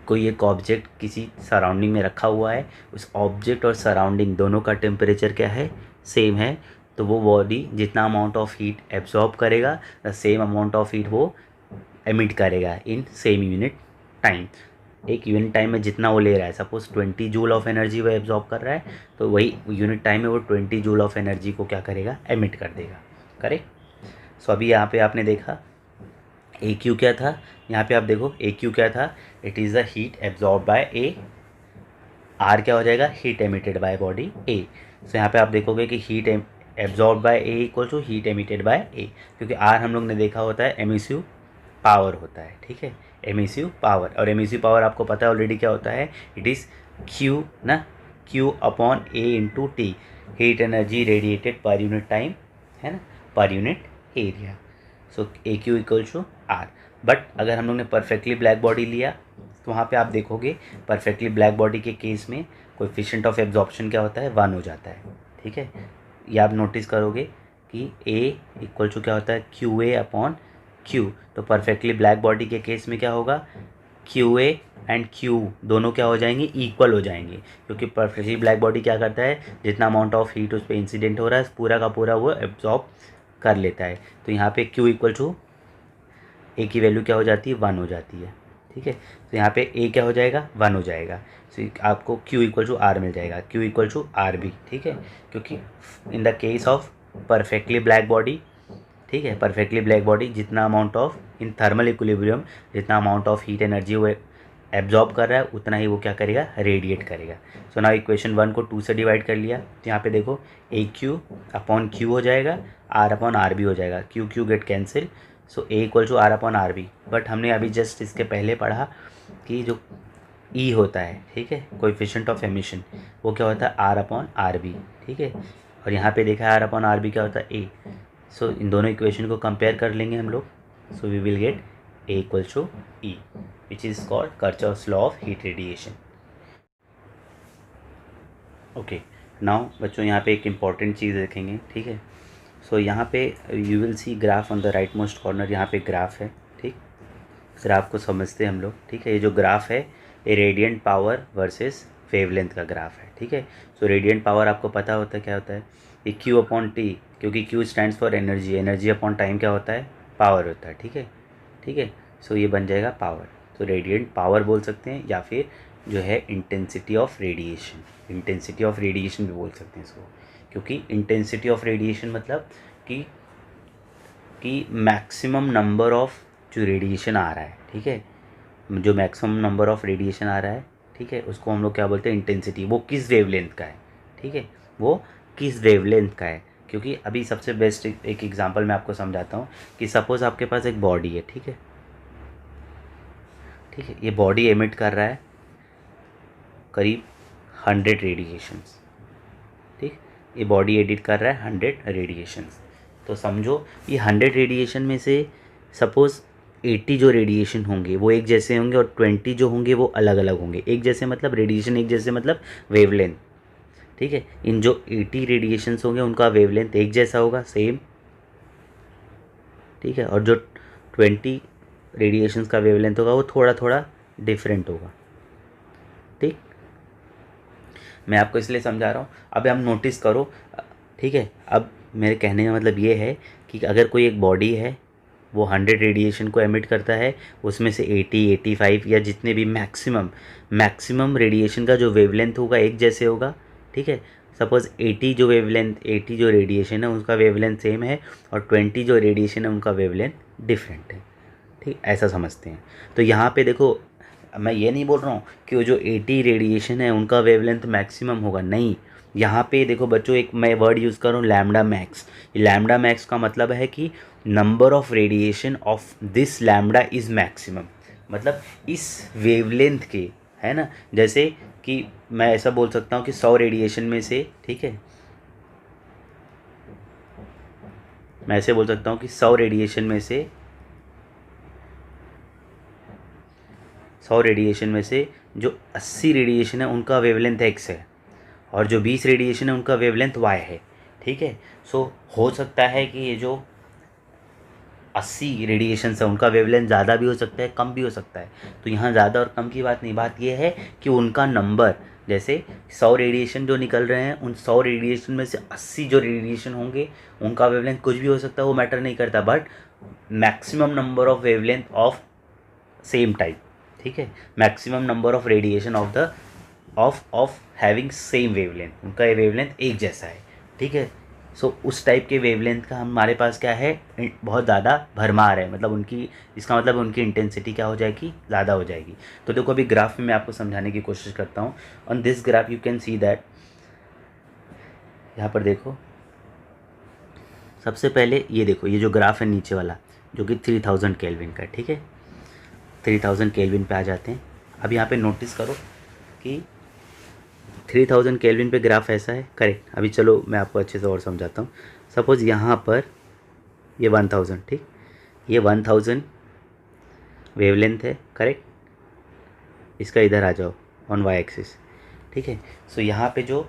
कोई एक ऑब्जेक्ट किसी सराउंडिंग में रखा हुआ है, उस ऑब्जेक्ट और सराउंडिंग दोनों का टेम्परेचर क्या है, सेम है, तो वो बॉडी जितना अमाउंट ऑफ हीट एब्जॉर्ब करेगा the same amount of heat वो एमिट करेगा इन सेम यूनिट टाइम। एक यूनिट टाइम में जितना वो ले रहा है, सपोज 20 जूल ऑफ एनर्जी वो एब्जॉर्ब कर रहा है, तो वही यूनिट टाइम में वो 20 जूल ऑफ एनर्जी को क्या करेगा, एमिट कर देगा, करेक्ट। सो अभी यहाँ पे आपने देखा ए क्यू क्या था, यहाँ पे आप देखो ए क्यू क्या था, it is the heat absorb by A, R क्या हो जाएगा, heat emitted by body A. So यहाँ पे आप देखोगे कि heat absorb by A equal to heat emitted by A, क्योंकि आर हम लोग ने देखा होता है एमिसिव पावर होता है, ठीक है, एमिसिव पावर। और एमिसिव पावर आपको पता है ऑलरेडी क्या होता है, इट इज़ क्यू ना, Q upon A into T, heat energy radiated per unit time, है ना, per unit area. So A Q equal to R. But अगर हम लोग ने परफेक्टली ब्लैक बॉडी लिया तो वहाँ पे आप देखोगे परफेक्टली ब्लैक बॉडी के केस में कोएफिशिएंट ऑफ एब्जॉर्प्शन क्या होता है, 1 हो जाता है, ठीक है। ये आप नोटिस करोगे कि ए इक्वल टू क्या होता है, क्यू ए अपॉन क्यू। तो परफेक्टली ब्लैक बॉडी के केस में क्या होगा, क्यू ए एंड क्यू दोनों क्या हो जाएंगे, इक्वल हो जाएंगे, क्योंकि परफेक्टली ब्लैक बॉडी क्या करता है, जितना अमाउंट ऑफ हीट उस पर इंसिडेंट हो रहा है पूरा का पूरा वो एब्जॉर्ब कर लेता है। तो यहाँ पे क्यू इक्वल टू ए की वैल्यू क्या हो जाती है, 1 हो जाती है, ठीक है। तो यहाँ पे ए क्या हो जाएगा, 1 हो जाएगा। तो आपको क्यू इक्वल टू आर मिल जाएगा, Q equal to R B, ठीक है, क्योंकि in the case of perfectly black body, ठीक है, परफेक्टली ब्लैक बॉडी जितना amount of in thermal equilibrium जितना अमाउंट ऑफ हीट एनर्जी वो एब्जॉर्ब कर रहा है उतना ही वो क्या करेगा, रेडिएट करेगा। सो नाउ इक्वेशन 1 को 2 से डिवाइड कर लिया तो यहाँ पे देखो ए क्यू अपॉन क्यू हो जाएगा, आर अपॉन आर बी हो जाएगा, Q Q get cancel. So A equal to R upon R B. But हमने अभी जस्ट इसके पहले पढ़ा कि जो ई होता है, ठीक है, कोएफिशिएंट ऑफ एमिशन, वो क्या होता है, आर अपॉन आर बी, ठीक है। और यहाँ पे देखा है आर अपॉन आर बी क्या होता है, ए। सो इन दोनों इक्वेशन को कंपेयर कर लेंगे हम लोग। So we will get A equals to E which is called Kirchhoff's law of heat radiation. Okay, now बच्चों यहाँ पे एक इम्पॉर्टेंट चीज़ देखेंगे, ठीक है। सो यहाँ पे you will C graph on the right most corner, यहाँ पे ग्राफ है, ठीक। ग्राफ को समझते हैं हम लोग, ठीक है। ये जो ग्राफ है ये रेडियंट पावर वर्सेस वेवलेंथ का ग्राफ है, ठीक है। सो रेडियंट पावर आपको पता होता है क्या होता है, ये क्यू अपॉन टी, क्योंकि Q stands for energy, energy upon time क्या होता है, पावर होता है, ठीक है, ठीक है। सो ये बन जाएगा पावर। तो रेडियंट पावर बोल सकते हैं या फिर जो है intensity of radiation, intensity of radiation भी बोल सकते हैं इसको, क्योंकि इंटेंसिटी ऑफ रेडिएशन मतलब कि मैक्सिमम नंबर ऑफ जो रेडिएशन आ रहा है, ठीक है, जो मैक्सिमम नंबर ऑफ रेडिएशन आ रहा है, ठीक है, उसको हम लोग क्या बोलते हैं, इंटेंसिटी। वो किस वेवलेंथ का है, ठीक है, वो किस वेवलेंथ का है। क्योंकि अभी सबसे बेस्ट एक एग्जांपल मैं आपको समझाता हूँ कि सपोज़ आपके पास एक बॉडी है, ठीक है, ठीक है, ये बॉडी एमिट कर रहा है करीब 100 रेडिएशंस, ठीक। ये बॉडी एडिट कर रहा है 100 रेडिएशंस। तो समझो ये 100 रेडिएशन में से सपोज़ 80 जो रेडिएशन होंगे वो एक जैसे होंगे और 20 जो होंगे वो अलग अलग होंगे। एक जैसे मतलब रेडिएशन एक जैसे मतलब वेवलेंथ, ठीक है। इन जो 80 रेडिएशंस होंगे उनका वेवलेंथ एक जैसा होगा, सेम, ठीक है। और जो 20 रेडिएशंस का वेवलेंथ होगा वो थोड़ा थोड़ा डिफरेंट होगा, ठीक। मैं आपको इसलिए समझा रहा हूँ। अब हम नोटिस करो, ठीक है। अब मेरे कहने का मतलब ये है कि अगर कोई एक बॉडी है वो 100 रेडिएशन को एमिट करता है, उसमें से 80, 85 या जितने भी मैक्सिमम रेडिएशन का जो वेवलेंथ होगा एक जैसे होगा, ठीक है। सपोज़ 80 जो रेडिएशन है उसका वेवलेंथ सेम है और 20 जो रेडिएशन है उनका वेवलेंथ डिफरेंट है, ठीक, ऐसा समझते हैं। तो यहाँ पे देखो, मैं ये नहीं बोल रहा हूँ कि वो जो 80 रेडिएशन है उनका वेवलेंथ मैक्सिमम होगा, नहीं। यहाँ पे देखो बच्चों, एक मैं वर्ड यूज़ करूँ लैम्डा मैक्स। लैम्डा मैक्स का मतलब है कि number of radiation of this lambda is maximum, मतलब इस वेवलेंथ के, है ना। जैसे कि मैं ऐसा बोल सकता हूँ कि 100 रेडिएशन में से, ठीक है, मैं ऐसे बोल सकता हूँ कि 100 रेडिएशन में से जो 80 रेडिएशन है उनका वेवलेंथ एक्स है और जो 20 रेडिएशन है उनका वेवलेंथ वाई है, ठीक है। सो हो सकता है कि ये जो 80 रेडिएशन है उनका वेवलेंथ ज़्यादा भी हो सकता है, कम भी हो सकता है। तो यहाँ ज़्यादा और कम की बात नहीं, बात ये है कि उनका नंबर, जैसे 100 रेडिएशन जो निकल रहे हैं उन 100 रेडिएशन में से 80 जो रेडिएशन होंगे उनका वेवलेंथ कुछ भी हो सकता है, वो मैटर नहीं करता, but maximum number of wavelength of same type, ठीक है। Maximum number of radiation of having same wavelength, उनका ये वेवलेंथ एक जैसा है, ठीक है। सो उस टाइप के वेवलेंथ का हमारे पास क्या है, बहुत ज़्यादा भरमार है, मतलब उनकी, इसका मतलब उनकी इंटेंसिटी क्या हो जाएगी, ज़्यादा हो जाएगी। तो देखो अभी ग्राफ में मैं आपको समझाने की कोशिश करता हूँ। On this graph you can see that, यहाँ पर देखो, सबसे पहले ये देखो, ये जो ग्राफ है नीचे वाला जो कि 3000 केल्विन का है, ठीक है। 3000 केल्विन पे आ जाते हैं। अब यहाँ पे नोटिस करो कि 3000 केल्विन पे ग्राफ ऐसा है, करेक्ट। अभी चलो मैं आपको अच्छे से और समझाता हूँ। सपोज़ यहाँ पर ये 1000, ठीक, ये 1000 वेवलेंथ है, करेक्ट। इसका इधर आ जाओ ऑन वाई एक्सिस, ठीक है। सो यहाँ पे जो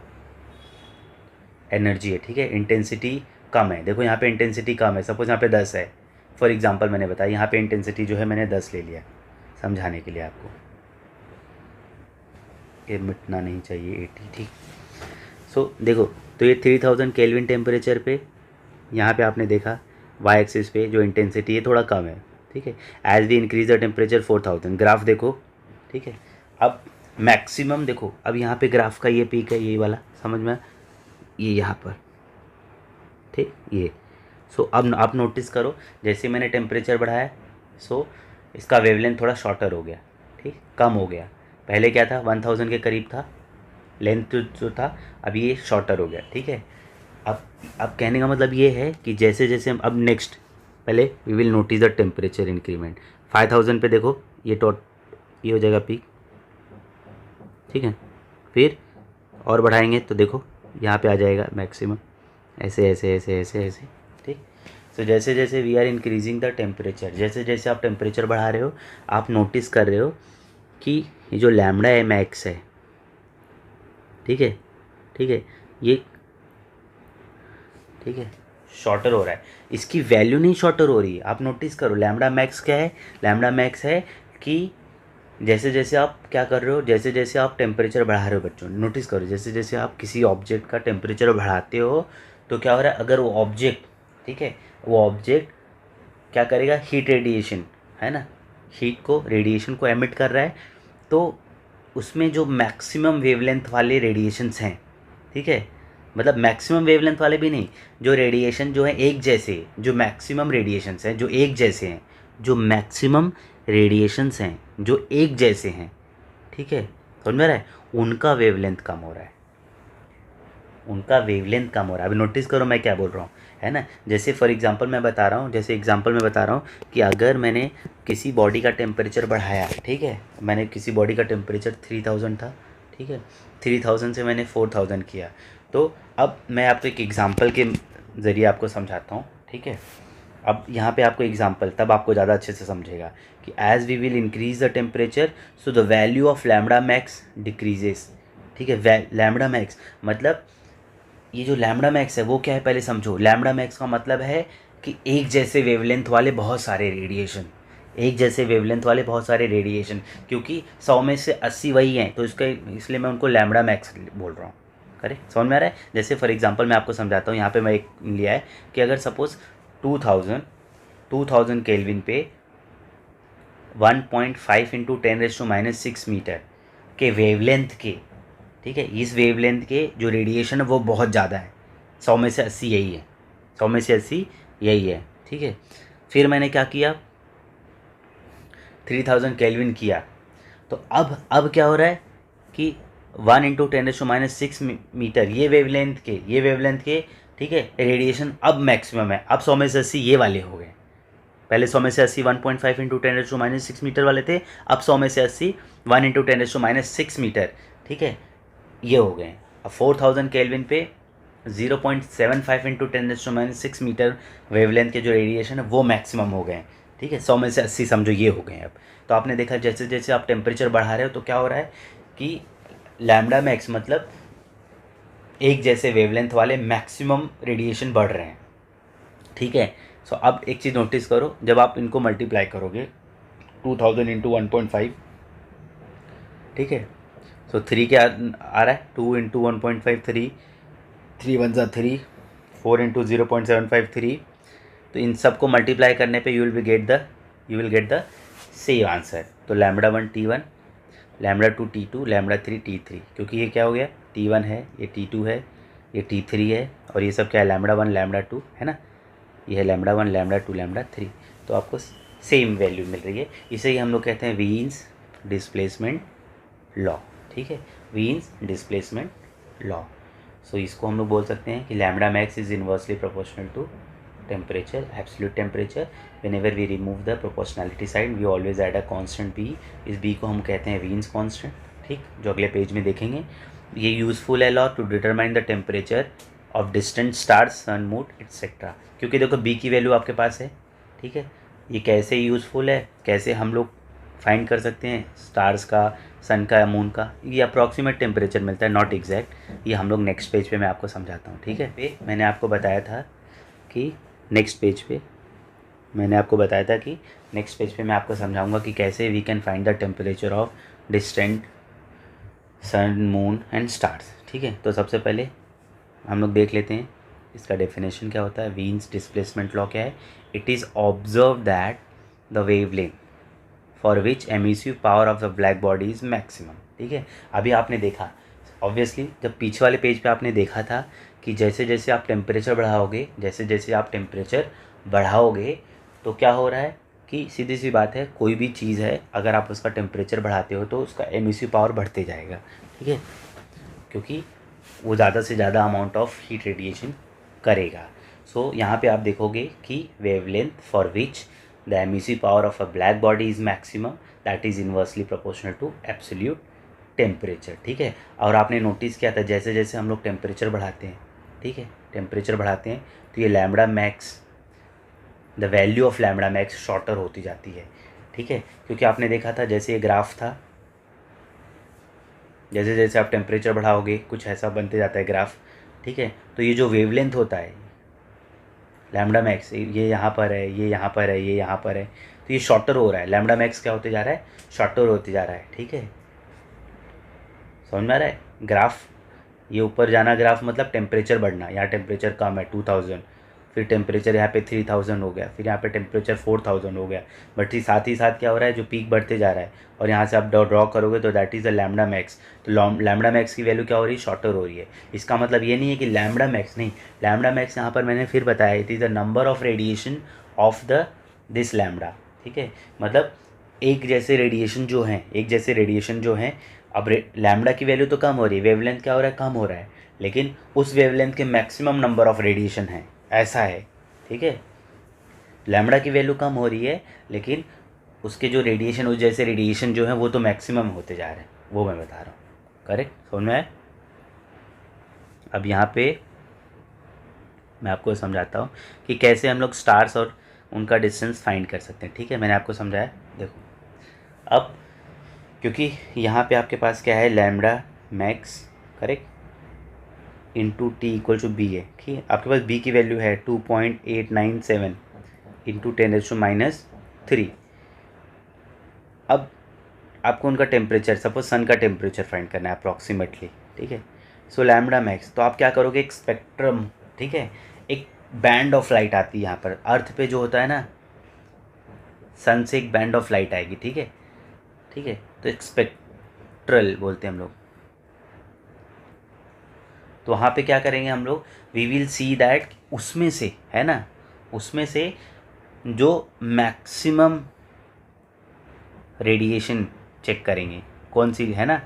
एनर्जी है, ठीक है, इंटेंसिटी कम है। देखो यहाँ पे इंटेंसिटी कम है, सपोज़ यहाँ पे 10 है, फॉर एग्जांपल मैंने बताया, यहाँ पे इंटेंसिटी जो है मैंने 10 ले लिया समझाने के लिए आपको, ये मिटना नहीं चाहिए 80, ठीक। सो देखो, तो ये 3000 केल्विन टेम्परेचर पे, यहाँ पे आपने देखा वाई एक्सिस पे जो इंटेंसिटी है थोड़ा कम है, ठीक है। As we increase the temperature 4000, graph देखो, ठीक है। अब मैक्सिमम देखो, अब यहाँ पे ग्राफ का ये पीक है, ये वाला समझ में, ये यहाँ पर, ठीक, ये। सो अब आप नोटिस करो, जैसे मैंने टेम्परेचर बढ़ाया, सो इसका वेवलेंथ थोड़ा शॉर्टर हो गया, ठीक, कम हो गया। पहले क्या था, 1000 के करीब था लेंथ जो था, अब ये शॉर्टर हो गया, ठीक है। अब कहने का मतलब ये है कि जैसे जैसे हम, अब नेक्स्ट पहले we will notice the temperature increment. 5000 पे देखो ये ये हो जाएगा पीक, ठीक है। फिर और बढ़ाएंगे तो देखो यहाँ पे आ जाएगा मैक्सिमम, ऐसे ऐसे ऐसे ऐसे ऐसे, ठीक। तो जैसे जैसे we are increasing the temperature, जैसे जैसे आप टेम्परेचर बढ़ा रहे हो, आप नोटिस कर रहे हो कि ये जो लैम्डा है मैक्स है, ठीक है, ठीक है, ये, ठीक है, शॉर्टर हो रहा है, इसकी वैल्यू नहीं शॉर्टर हो रही है। आप नोटिस करो लैम्डा मैक्स क्या है, लैम्डा मैक्स है कि जैसे जैसे आप क्या कर रहे हो, जैसे जैसे आप टेम्परेचर बढ़ा रहे हो बच्चों, नोटिस करो, जैसे जैसे आप किसी ऑब्जेक्ट का टेम्परेचर बढ़ाते हो तो क्या हो रहा है, अगर वो ऑब्जेक्ट, ठीक है, वो ऑब्जेक्ट क्या करेगा, हीट रेडिएशन, है ना, हीट को, रेडिएशन को एमिट कर रहा है, तो उसमें जो मैक्सिमम वेवलेंथ वाले रेडिएशंस हैं, ठीक है, मतलब मैक्सिमम वेवलेंथ वाले भी नहीं, जो रेडिएशन जो है एक जैसे, जो मैक्सिमम रेडिएशंस हैं जो एक जैसे हैं, जो मैक्सिमम रेडिएशंस हैं जो एक जैसे हैं, ठीक है, समझ में रहा है, उनका वेवलेंथ कम हो रहा है, उनका वेवलेंथ कम हो रहा है। अभी नोटिस करो मैं क्या बोल रहा हूँ, है ना। जैसे फॉर एग्जांपल मैं बता रहा हूँ, जैसे एग्जांपल मैं बता रहा हूँ कि अगर मैंने किसी बॉडी का टेम्परेचर बढ़ाया, ठीक है, मैंने किसी बॉडी का टेम्परेचर 3000 था, ठीक है, 3000 से मैंने 4000 किया, तो अब मैं आपको एक एग्जांपल के ज़रिए आपको समझाता हूँ, ठीक है। अब यहाँ पे आपको एग्जांपल, तब आपको ज़्यादा अच्छे से समझेगा कि as we will increase the temperature so the value of lambda max decreases, ठीक है। लैम्बडा मैक्स मतलब ये जो लैम्बडा मैक्स है वो क्या है पहले समझो। लैम्बडा मैक्स का मतलब है कि एक जैसे वेवलेंथ वाले बहुत सारे रेडिएशन, एक जैसे वेवलेंथ वाले बहुत सारे रेडिएशन, क्योंकि 100 में से 80 वही हैं, तो इसका इसलिए मैं उनको लैम्बडा मैक्स बोल रहा हूँ। करेक्ट, समझ में आ रहा है। जैसे फॉर एग्जांपल मैं आपको समझाता हूँ, यहाँ पे मैं एक लिया है कि अगर सपोज 2000 केल्विन पे 1.5 इंटू 10⁻⁻6 मीटर के वेवलेंथ के, ठीक है, इस वेवलेंथ के जो रेडिएशन है वो बहुत ज़्यादा है, 100 में से 80 यही है, 100 में से 80 यही है, ठीक है। फिर मैंने क्या किया, 3000 केल्विन किया, तो अब क्या हो रहा है कि 1 इंटू 10⁻⁻6 मीटर ये वेवलेंथ के, ठीक है, रेडिएशन अब मैक्सिमम है। अब 100 में से 80 ये वाले हो गए। पहले 100 में से 80 1.5 इंटू 10⁻⁻6 मीटर वाले थे, अब 100 में से 80 1 इंटू 10⁻⁻6 मीटर, ठीक है, ये हो गए। अब 4000 केल्विन पे 0.75 इंटू 10⁻⁻6 मीटर वेवलेंथ के जो रेडिएशन है वो मैक्सिमम हो गए, ठीक है। 100 में से 80 समझो ये हो गए अब। तो आपने देखा जैसे जैसे आप टेम्परेचर बढ़ा रहे हो तो क्या हो रहा है कि लैम्बडा मैक्स मतलब एक जैसे वेवलेंथ वाले मैक्सिमम रेडिएशन बढ़ रहे हैं, ठीक है। सो अब एक चीज़ नोटिस करो, जब आप इनको मल्टीप्लाई करोगे 2000 इंटू 1.5, ठीक है, सो 3 क्या आ रहा है, 2 इंटू 1.5 3 वन ज़ा 3, 4 इंटू 0.75 3। तो इन सबको मल्टीप्लाई करने पे you will get the same answer. तो lambda 1 T1, lambda 2 T2, lambda 3 T3, क्योंकि ये क्या हो गया, T1 है, ये T2 है, ये T3 है, और ये सब क्या है, लैम्बडा 1 लैम्बडा 2 है ना, ये है लैम्बडा 1 लैम्बडा 2 लैम्बडा 3। तो आपको सेम वैल्यू मिल रही है। इसे ही हम लोग कहते हैं वीन्स डिस्प्लेसमेंट लॉ, ठीक है, वीन्स डिस्प्लेसमेंट लॉ। सो इसको हम लोग बोल सकते हैं कि lambda max is inversely proportional to temperature, absolute temperature. Whenever we remove the proportionality side we always add a constant b. इस बी को हम कहते हैं वीन्स कांस्टेंट, ठीक, जो अगले पेज में देखेंगे। ये यूजफुल है law to determine the temperature of distant stars, sun, moon etcetera. क्योंकि देखो बी की वैल्यू आपके पास है, ठीक है। ये कैसे यूज़फुल है, कैसे हम लोग फाइंड कर सकते हैं स्टार्स का, सन का या मून का, ये अप्रॉक्सीमेट टेम्परेचर मिलता है, नॉट एग्जैक्ट। ये हम लोग नेक्स्ट पेज पे मैं आपको समझाता हूँ, ठीक है। पे मैंने आपको बताया था कि नेक्स्ट पेज पे मैं आपको समझाऊंगा कि कैसे we can find the temperature of distant sun, moon and stars, ठीक है। तो सबसे पहले हम लोग देख लेते हैं इसका डेफिनेशन क्या होता है। वीन्स डिस्प्लेसमेंट लॉ क्या है, it is observe that the wavelength for which emissive power of the black body is maximum, ठीक है। अभी आपने देखा ऑब्वियसली, जब पीछे वाले पेज पे आपने देखा था कि जैसे जैसे आप टेम्परेचर बढ़ाओगे तो क्या हो रहा है कि सीधी सी बात है, कोई भी चीज़ है अगर आप उसका टेम्परेचर बढ़ाते हो तो उसका एमिसिव पावर बढ़ते जाएगा, ठीक है, क्योंकि वो ज़्यादा से ज़्यादा अमाउंट ऑफ हीट रेडिएशन करेगा। सो यहाँ पे आप देखोगे कि wavelength for which the emissive power of a black body is maximum, that is inversely proportional to absolute temperature, ठीक है। और आपने नोटिस किया था जैसे जैसे हम लोग टेम्परेचर बढ़ाते हैं, ठीक है, टेम्परेचर बढ़ाते हैं तो ये lambda max, the value of lambda max shorter होती जाती है, ठीक है। क्योंकि आपने देखा था जैसे ये ग्राफ था, जैसे जैसे आप टेम्परेचर बढ़ाओगे कुछ ऐसा बनते जाता है ग्राफ, ठीक है। तो ये जो वेवलेंथ होता है लैम्बडा मैक्स, ये यहाँ पर है, ये यहाँ पर है, ये यहाँ पर है, तो ये शॉर्टर हो रहा है। लैम्बडा मैक्स क्या होते जा रहा है, शॉर्टर होते जा रहा है, ठीक है। समझ में आ रहा है ग्राफ, ये ऊपर जाना ग्राफ मतलब टेम्परेचर बढ़ना। यहाँ टेम्परेचर कम है 2000, फिर टेम्परेचर यहाँ पे 3000 हो गया, फिर यहाँ पे टेम्परेचर 4000 हो गया, बट साथ ही साथ क्या हो रहा है, जो पीक बढ़ते जा रहा है और यहाँ से आप ड्रॉ करोगे तो that is the lambda max. तो लैम्बडा मैक्स की वैल्यू क्या हो रही है, शॉर्टर हो रही है। इसका मतलब ये नहीं है कि लैम्बडा मैक्स नहीं, लैम्बडा मैक्स यहाँ पर मैंने फिर बताया it is the number of radiation of the this lambda, ठीक है। मतलब एक जैसे रेडिएशन जो हैं अब लैम्बडा की वैल्यू तो कम हो रही है, वेवलेंथ क्या हो रहा है, कम हो रहा है, लेकिन उस वेवलेंथ के मैक्सिमम नंबर ऑफ रेडिएशन है, ऐसा है, ठीक है। लैम्बडा की वैल्यू कम हो रही है लेकिन उसके जो रेडिएशन, उस जैसे रेडिएशन जो है वो तो मैक्सिमम होते जा रहे हैं, वो मैं बता रहा हूँ। करेक्ट, समझ में आया। अब यहाँ पे मैं आपको समझाता हूँ कि कैसे हम लोग स्टार्स और उनका डिस्टेंस फाइंड कर सकते हैं। ठीक है, मैंने आपको समझाया। देखो अब क्योंकि यहाँ पे आपके पास क्या है, lambda max correct into T equal to b है। ठीक है, आपके पास बी की वैल्यू है 2.897 इंटू 10⁻³ अब आपको उनका टेम्परेचर, सपोज सन का टेम्परेचर फाइंड करना है अप्रॉक्सीमेटली। ठीक है, सो लैम्डा मैक्स, तो आप क्या करोगे, एक स्पेक्ट्रम, ठीक है, एक बैंड ऑफ लाइट आती है यहाँ पर अर्थ पे जो होता है ना, सन से एक बैंड ऑफ लाइट आएगी। ठीक है, ठीक है, तो एक स्पेक्ट्रल बोलते हैं हम लोग। तो वहाँ पे क्या करेंगे हम लोग, वी विल सी दैट उसमें से, है ना, उसमें से जो मैक्सिमम रेडिएशन चेक करेंगे कौन सी है ना,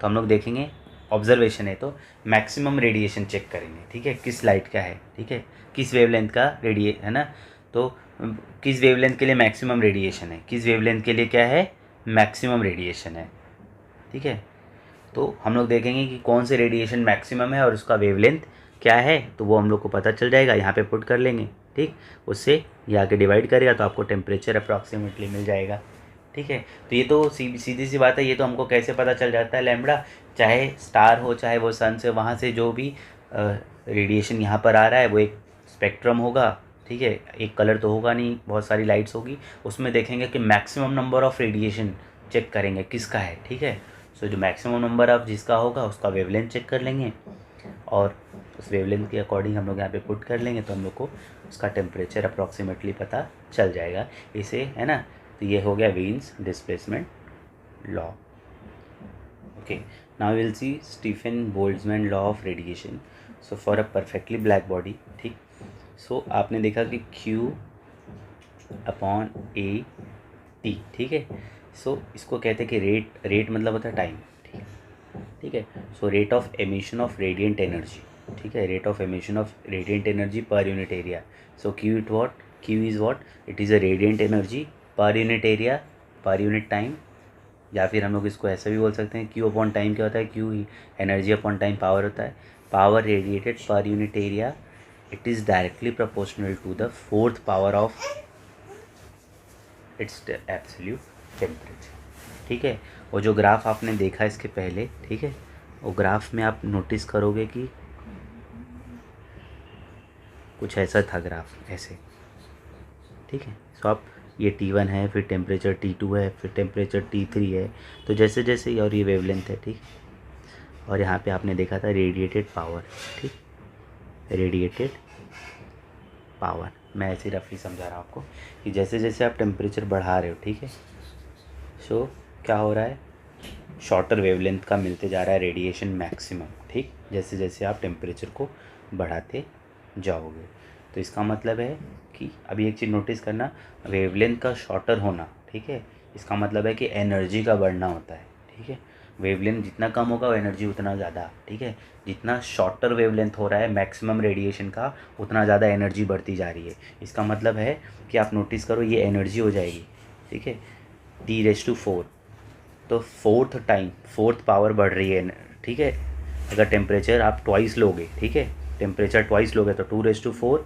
तो हम लोग देखेंगे, ऑब्जर्वेशन है तो मैक्सिमम रेडिएशन चेक करेंगे। ठीक है, किस लाइट का है, ठीक है, किस वेवलेंथ का रेडिए है ना, तो किस वेवलेंथ के लिए मैक्सिमम रेडिएशन है, किस वेवलेंथ के लिए क्या है, मैक्सिमम रेडिएशन है। ठीक है, तो हम लोग देखेंगे कि कौन से रेडिएशन मैक्सिमम है और उसका वेवलेंथ क्या है, तो वो हम लोग को पता चल जाएगा, यहाँ पे पुट कर लेंगे। ठीक, उससे ये आके डिवाइड करेगा तो आपको टेम्परेचर अप्रॉक्सीमेटली मिल जाएगा। ठीक है, तो ये तो सीधी सी बात है। ये तो हमको कैसे पता चल जाता है, लैम्बडा, चाहे स्टार हो चाहे वो सन से, वहाँ से जो भी रेडिएशन यहाँ पर आ रहा है वो एक स्पेक्ट्रम होगा। ठीक है, एक कलर तो होगा नहीं, बहुत सारी लाइट्स होगी, उसमें देखेंगे कि maximum number of radiation check करेंगे किसका है। ठीक है, सो जो मैक्सिमम नंबर ऑफ जिसका होगा उसका वेवलेंथ चेक कर लेंगे और उस वेवलेंथ के अकॉर्डिंग हम लोग यहाँ पे पुट कर लेंगे, तो हम लोग को उसका टेम्परेचर अप्रॉक्सीमेटली पता चल जाएगा इसे, है ना। तो ये हो गया Wien's displacement law. Okay, now will C Stefan Boltzmann law of radiation. So for a perfectly black body, ठीक, सो आपने देखा कि Q अपॉन ए टी, ठीक है, सो इसको कहते हैं कि रेट मतलब होता है टाइम। ठीक है, so rate of emission of radiant energy, ठीक है, rate of emission of radiant energy पर unit area. So Q is what, it is a radiant energy पर unit area per unit time, या फिर हम लोग इसको ऐसे भी बोल सकते हैं, क्यू अपॉन टाइम क्या होता है, क्यू ही एनर्जी अपॉन टाइम पावर होता है, power radiated per unit area, it is directly proportional to the 4th power of its absolute temperature. ठीक है, वो जो ग्राफ आपने देखा इसके पहले, ठीक है, वो ग्राफ में आप नोटिस करोगे कि कुछ ऐसा था ग्राफ, ऐसे। ठीक है, सो आप ये T1 है, फिर टेम्परेचर T2 है, फिर टेम्परेचर T3 है, तो जैसे जैसे, और ये वेवलेंथ है, ठीक, और यहाँ पे आपने देखा था रेडिएटेड पावर, ठीक, रेडिएटेड पावर। मैं ऐसे रफली समझा रहा हूँ आपको कि जैसे जैसे आप टेम्परेचर बढ़ा रहे हो, ठीक है, सो क्या हो रहा है, शॉर्टर वेवलेंथ का मिलते जा रहा है रेडिएशन मैक्सिमम। ठीक, जैसे जैसे आप टेम्परेचर को बढ़ाते जाओगे, तो इसका मतलब है कि अभी एक चीज़ नोटिस करना, वेवलेंथ का शॉर्टर होना, ठीक है, इसका मतलब है कि एनर्जी का बढ़ना होता है। ठीक है, वेवलेंथ जितना कम होगा वो एनर्जी उतना ज़्यादा। ठीक है, जितना शॉर्टर वेवलेंथ हो रहा है मैक्सिमम रेडिएशन का, उतना ज़्यादा एनर्जी बढ़ती जा रही है। इसका मतलब है कि आप नोटिस करो ये एनर्जी हो जाएगी, ठीक है, T⁴, तो 4th पावर बढ़ रही है। ठीक है, अगर टेम्परेचर आप ट्वाइस लोगे, ठीक है, टेम्परेचर ट्वाइस लोगे तो 2⁴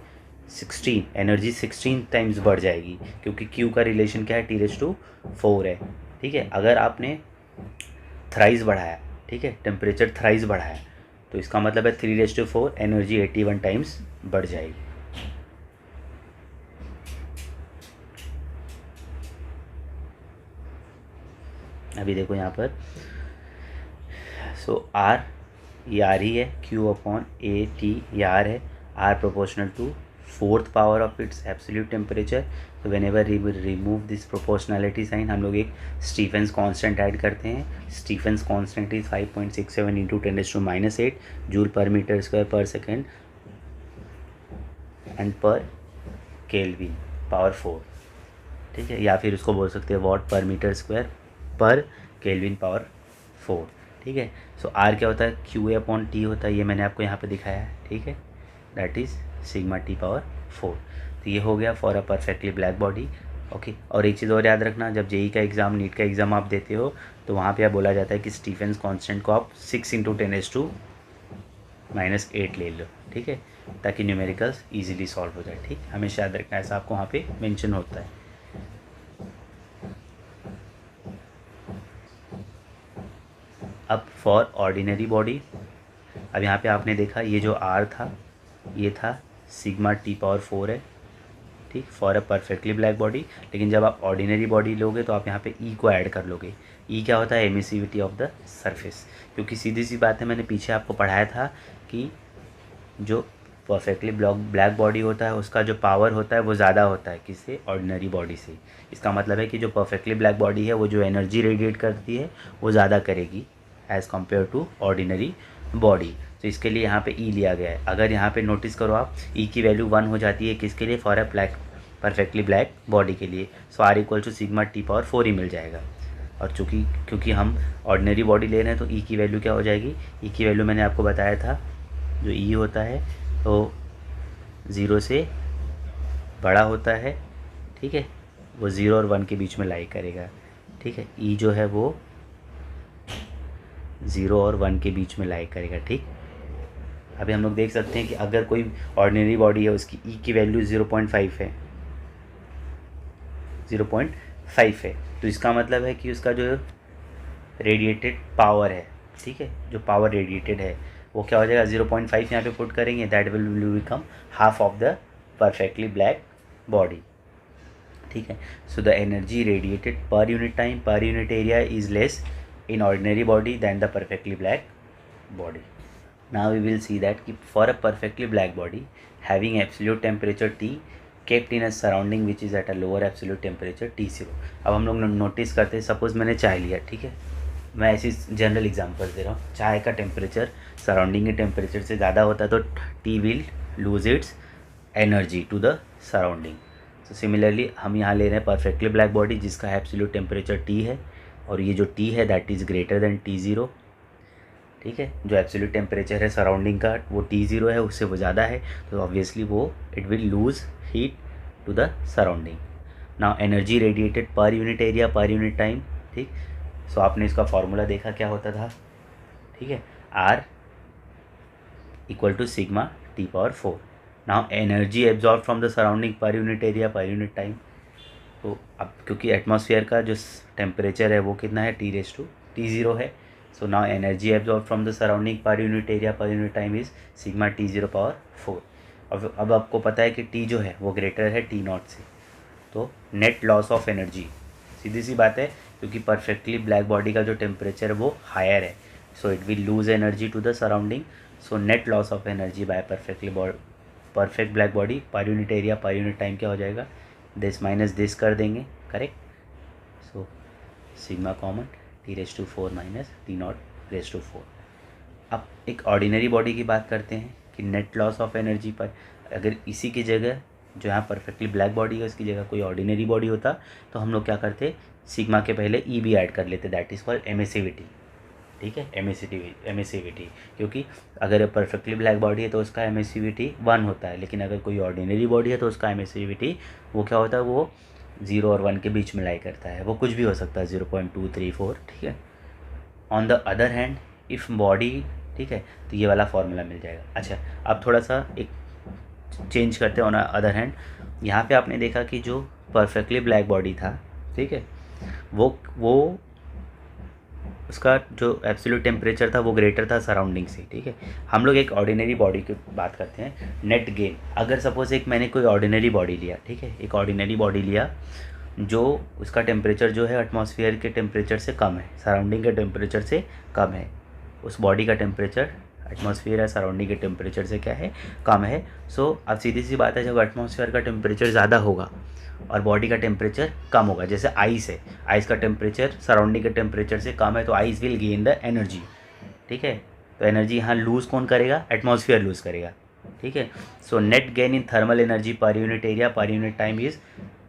16, एनर्जी 16 टाइम्स बढ़ जाएगी, क्योंकि Q का रिलेशन क्या है, T⁴ है। ठीक है, अगर आपने थ्राइस बढ़ाया, ठीक है, टेम्परेचर थ्राइस बढ़ाया, तो इसका मतलब है 3⁴ एनर्जी 81 टाइम्स बढ़ जाएगी। अभी देखो यहाँ पर, सो R, ये R ही है, Q अपॉन ए टी, ये R है, R proportional to 4th power of its absolute temperature. तो whenever remove this proportionality sign, हम लोग एक स्टीफेंस कांस्टेंट ऐड करते हैं। Stefan's constant is 5.67 into 10⁻⁸ joule per metre square per second and per kelvin power 4। ठीक है, या फिर उसको बोल सकते हैं watt per metre square per kelvin power 4। ठीक है, सो R क्या होता है, Q अपॉन T होता है, ये मैंने आपको यहाँ पे दिखाया है। ठीक है, that is sigma T power 4। तो ये हो गया for a perfectly black body. Okay, और एक चीज़ और याद रखना, जब जेई का एग्ज़ाम, नीट का एग्ज़ाम आप देते हो, तो वहाँ पे आप बोला जाता है कि स्टीफेंस कांस्टेंट को आप 6 × 10⁻⁴ -8 ले लो, ठीक है, ताकि न्यूमेरिकल्स इजीली सॉल्व हो जाए। ठीक, हमेशा याद रखना, ऐसा आपको वहाँ पे मेंशन होता है। अब फॉर ऑर्डिनरी बॉडी, अब यहाँ पे आपने देखा ये जो R था ये था सिग्मा T⁴ है, ठीक, for a perfectly black body. लेकिन जब आप ऑर्डिनरी बॉडी लोगे तो आप यहाँ पे ई को ऐड कर लोगे। ई क्या होता है? एमिसिविटी ऑफ द सरफेस, क्योंकि सीधी सी बात है, मैंने पीछे आपको पढ़ाया था कि जो परफेक्टली ब्लैक बॉडी होता है उसका जो पावर होता है वो ज़्यादा होता है किससे? ऑर्डिनरी बॉडी से। इसका मतलब है कि जो परफेक्टली ब्लैक बॉडी है वो जो एनर्जी रेडिएट करती है वो ज़्यादा करेगी as compare to ordinary body. तो इसके लिए यहाँ पे ई लिया गया है। अगर यहाँ पे नोटिस करो आप, ई की वैल्यू 1 हो जाती है किसके लिए? For a perfectly black body के लिए। So R equal to sigma T⁴ ही मिल जाएगा। और क्योंकि हम ऑर्डिनरी बॉडी ले रहे हैं तो ई की वैल्यू क्या हो जाएगी? ई की वैल्यू मैंने आपको बताया था, जो ई होता है तो 0 से बड़ा होता है, ठीक है, वो 0 और 1 के बीच में लाई करेगा, ठीक है। ई जो है वो 0 और 1 के बीच में लाई करेगा, ठीक। अभी हम लोग देख सकते हैं कि अगर कोई ऑर्डिनरी बॉडी है उसकी ई की वैल्यू 0.5 है, 0.5 है, तो इसका मतलब है कि उसका जो रेडिएटेड पावर है, ठीक है, जो पावर रेडिएटेड है वो क्या हो जाएगा? 0.5 यहाँ पे पुट करेंगे, that will become half of the perfectly black body, ठीक है। So the energy radiated per unit time पर unit area is less in ordinary body than the perfectly black body. Now we will see that for a perfectly black body having absolute temperature T kept in a surrounding which is at a lower absolute temperature T0. अब हम लोग notice करते हैं, suppose मैंने चाय लिया, ठीक है, मैं ऐसी जनरल एग्जांपल दे रहा हूँ। चाय का टेम्परेचर सराउंडिंग के टेम्परेचर से ज़्यादा होता है तो T will lose its energy to the surrounding. तो सिमिलरली हम यहाँ ले रहे हैं परफेक्टली ब्लैक बॉडी जिसका एब्सोल्यूट टेम्परेचर T है, और ये जो T है that is greater than T0, ठीक है। जो एब्सोल्यूट टेम्परेचर है सराउंडिंग का वो T0 है, उससे वो ज़्यादा है, तो ऑब्वियसली वो it will lose heat to the surrounding. Now energy radiated per unit area per unit time, ठीक। सो आपने इसका फॉर्मूला देखा क्या होता था, ठीक है, R equal to sigma T⁴। Now energy absorb from the surrounding per unit area per unit time, तो अब क्योंकि एटमॉस्फेयर का जो टेम्परेचर है वो कितना है? T⁻T0 है। So now energy absorb from the surrounding per unit area per unit time is sigma T⁴। अब आपको पता है कि T जो है वो ग्रेटर है T0 से, तो नेट लॉस ऑफ एनर्जी, सीधी सी बात है, क्योंकि परफेक्टली ब्लैक बॉडी का जो टेम्परेचर है वो हायर है, so it will lose energy to the surrounding. So net loss of energy by perfect black body per unit area per unit time क्या हो जाएगा? दिस माइनस दिस कर देंगे, correct. So sigma common T⁴ minus T⁻⁴। अब एक ordinary body की बात करते हैं कि नेट लॉस ऑफ एनर्जी पर, अगर इसी की जगह जो यहाँ परफेक्टली ब्लैक बॉडी है उसकी जगह कोई ऑर्डिनरी बॉडी होता तो हम लोग क्या करते? सिग्मा के पहले ई भी ऐड कर लेते, दैट इज़ कॉल्ड एमिसिविटी, ठीक है, एमिसिविटी। क्योंकि अगर परफेक्टली ब्लैक बॉडी है तो उसका एमिसिविटी 1 होता है, लेकिन अगर कोई ऑर्डिनरी बॉडी है तो उसका एमिसिविटी वो क्या होता है? वो 0 और 1 के बीच में लाई करता है, वो कुछ भी हो सकता है, 0.2, 3, 4, ठीक है। On the other hand if body, ठीक है, तो ये वाला फॉर्मूला मिल जाएगा। अच्छा, अब थोड़ा सा एक चेंज करते हैं ऑन अदर हैंड। यहाँ पे आपने देखा कि जो परफेक्टली ब्लैक बॉडी था, ठीक है, वो उसका जो एब्सोल्यूट टेम्परेचर था वो ग्रेटर था सराउंडिंग से, ठीक है। हम लोग एक ऑर्डिनरी बॉडी की बात करते हैं, नेट गेन। अगर सपोज एक मैंने कोई ऑर्डिनरी बॉडी लिया, ठीक है, एक ऑर्डिनरी बॉडी लिया जो उसका टेम्परेचर जो है एटमॉस्फेयर के टेम्परेचर से कम है, सराउंडिंग के टेम्परेचर से कम है, उस बॉडी का टेम्परेचर एटमॉस्फेयर या सराउंडिंग के टेम्परेचर से क्या है? कम है। सो अब सीधी सी बात है, जब एटमॉस्फेयर का टेम्परेचर ज़्यादा होगा और बॉडी का टेम्परेचर कम होगा, जैसे आइस है, आइस का टेम्परेचर सराउंडिंग के टेम्परेचर से कम है तो ice will gain the energy, ठीक है। तो एनर्जी यहाँ लूज़ कौन करेगा? एटमॉस्फेयर लूज़ करेगा, ठीक है। So net gain in thermal energy पर unit area per unit time is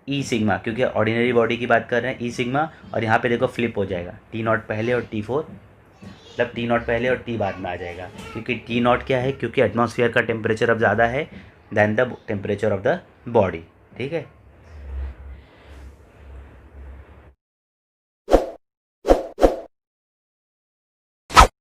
E sigma, क्योंकि ऑर्डिनरी बॉडी की बात कर रहे हैं, ई सिग्मा। और यहाँ पे देखो फ्लिप हो जाएगा, T0 पहले और T4, मतलब T0 पहले और T बाद में आ जाएगा, क्योंकि T0 क्या है? क्योंकि एटमॉस्फेयर का टेम्परेचर अब ज़्यादा है than the temperature of the body, ठीक है।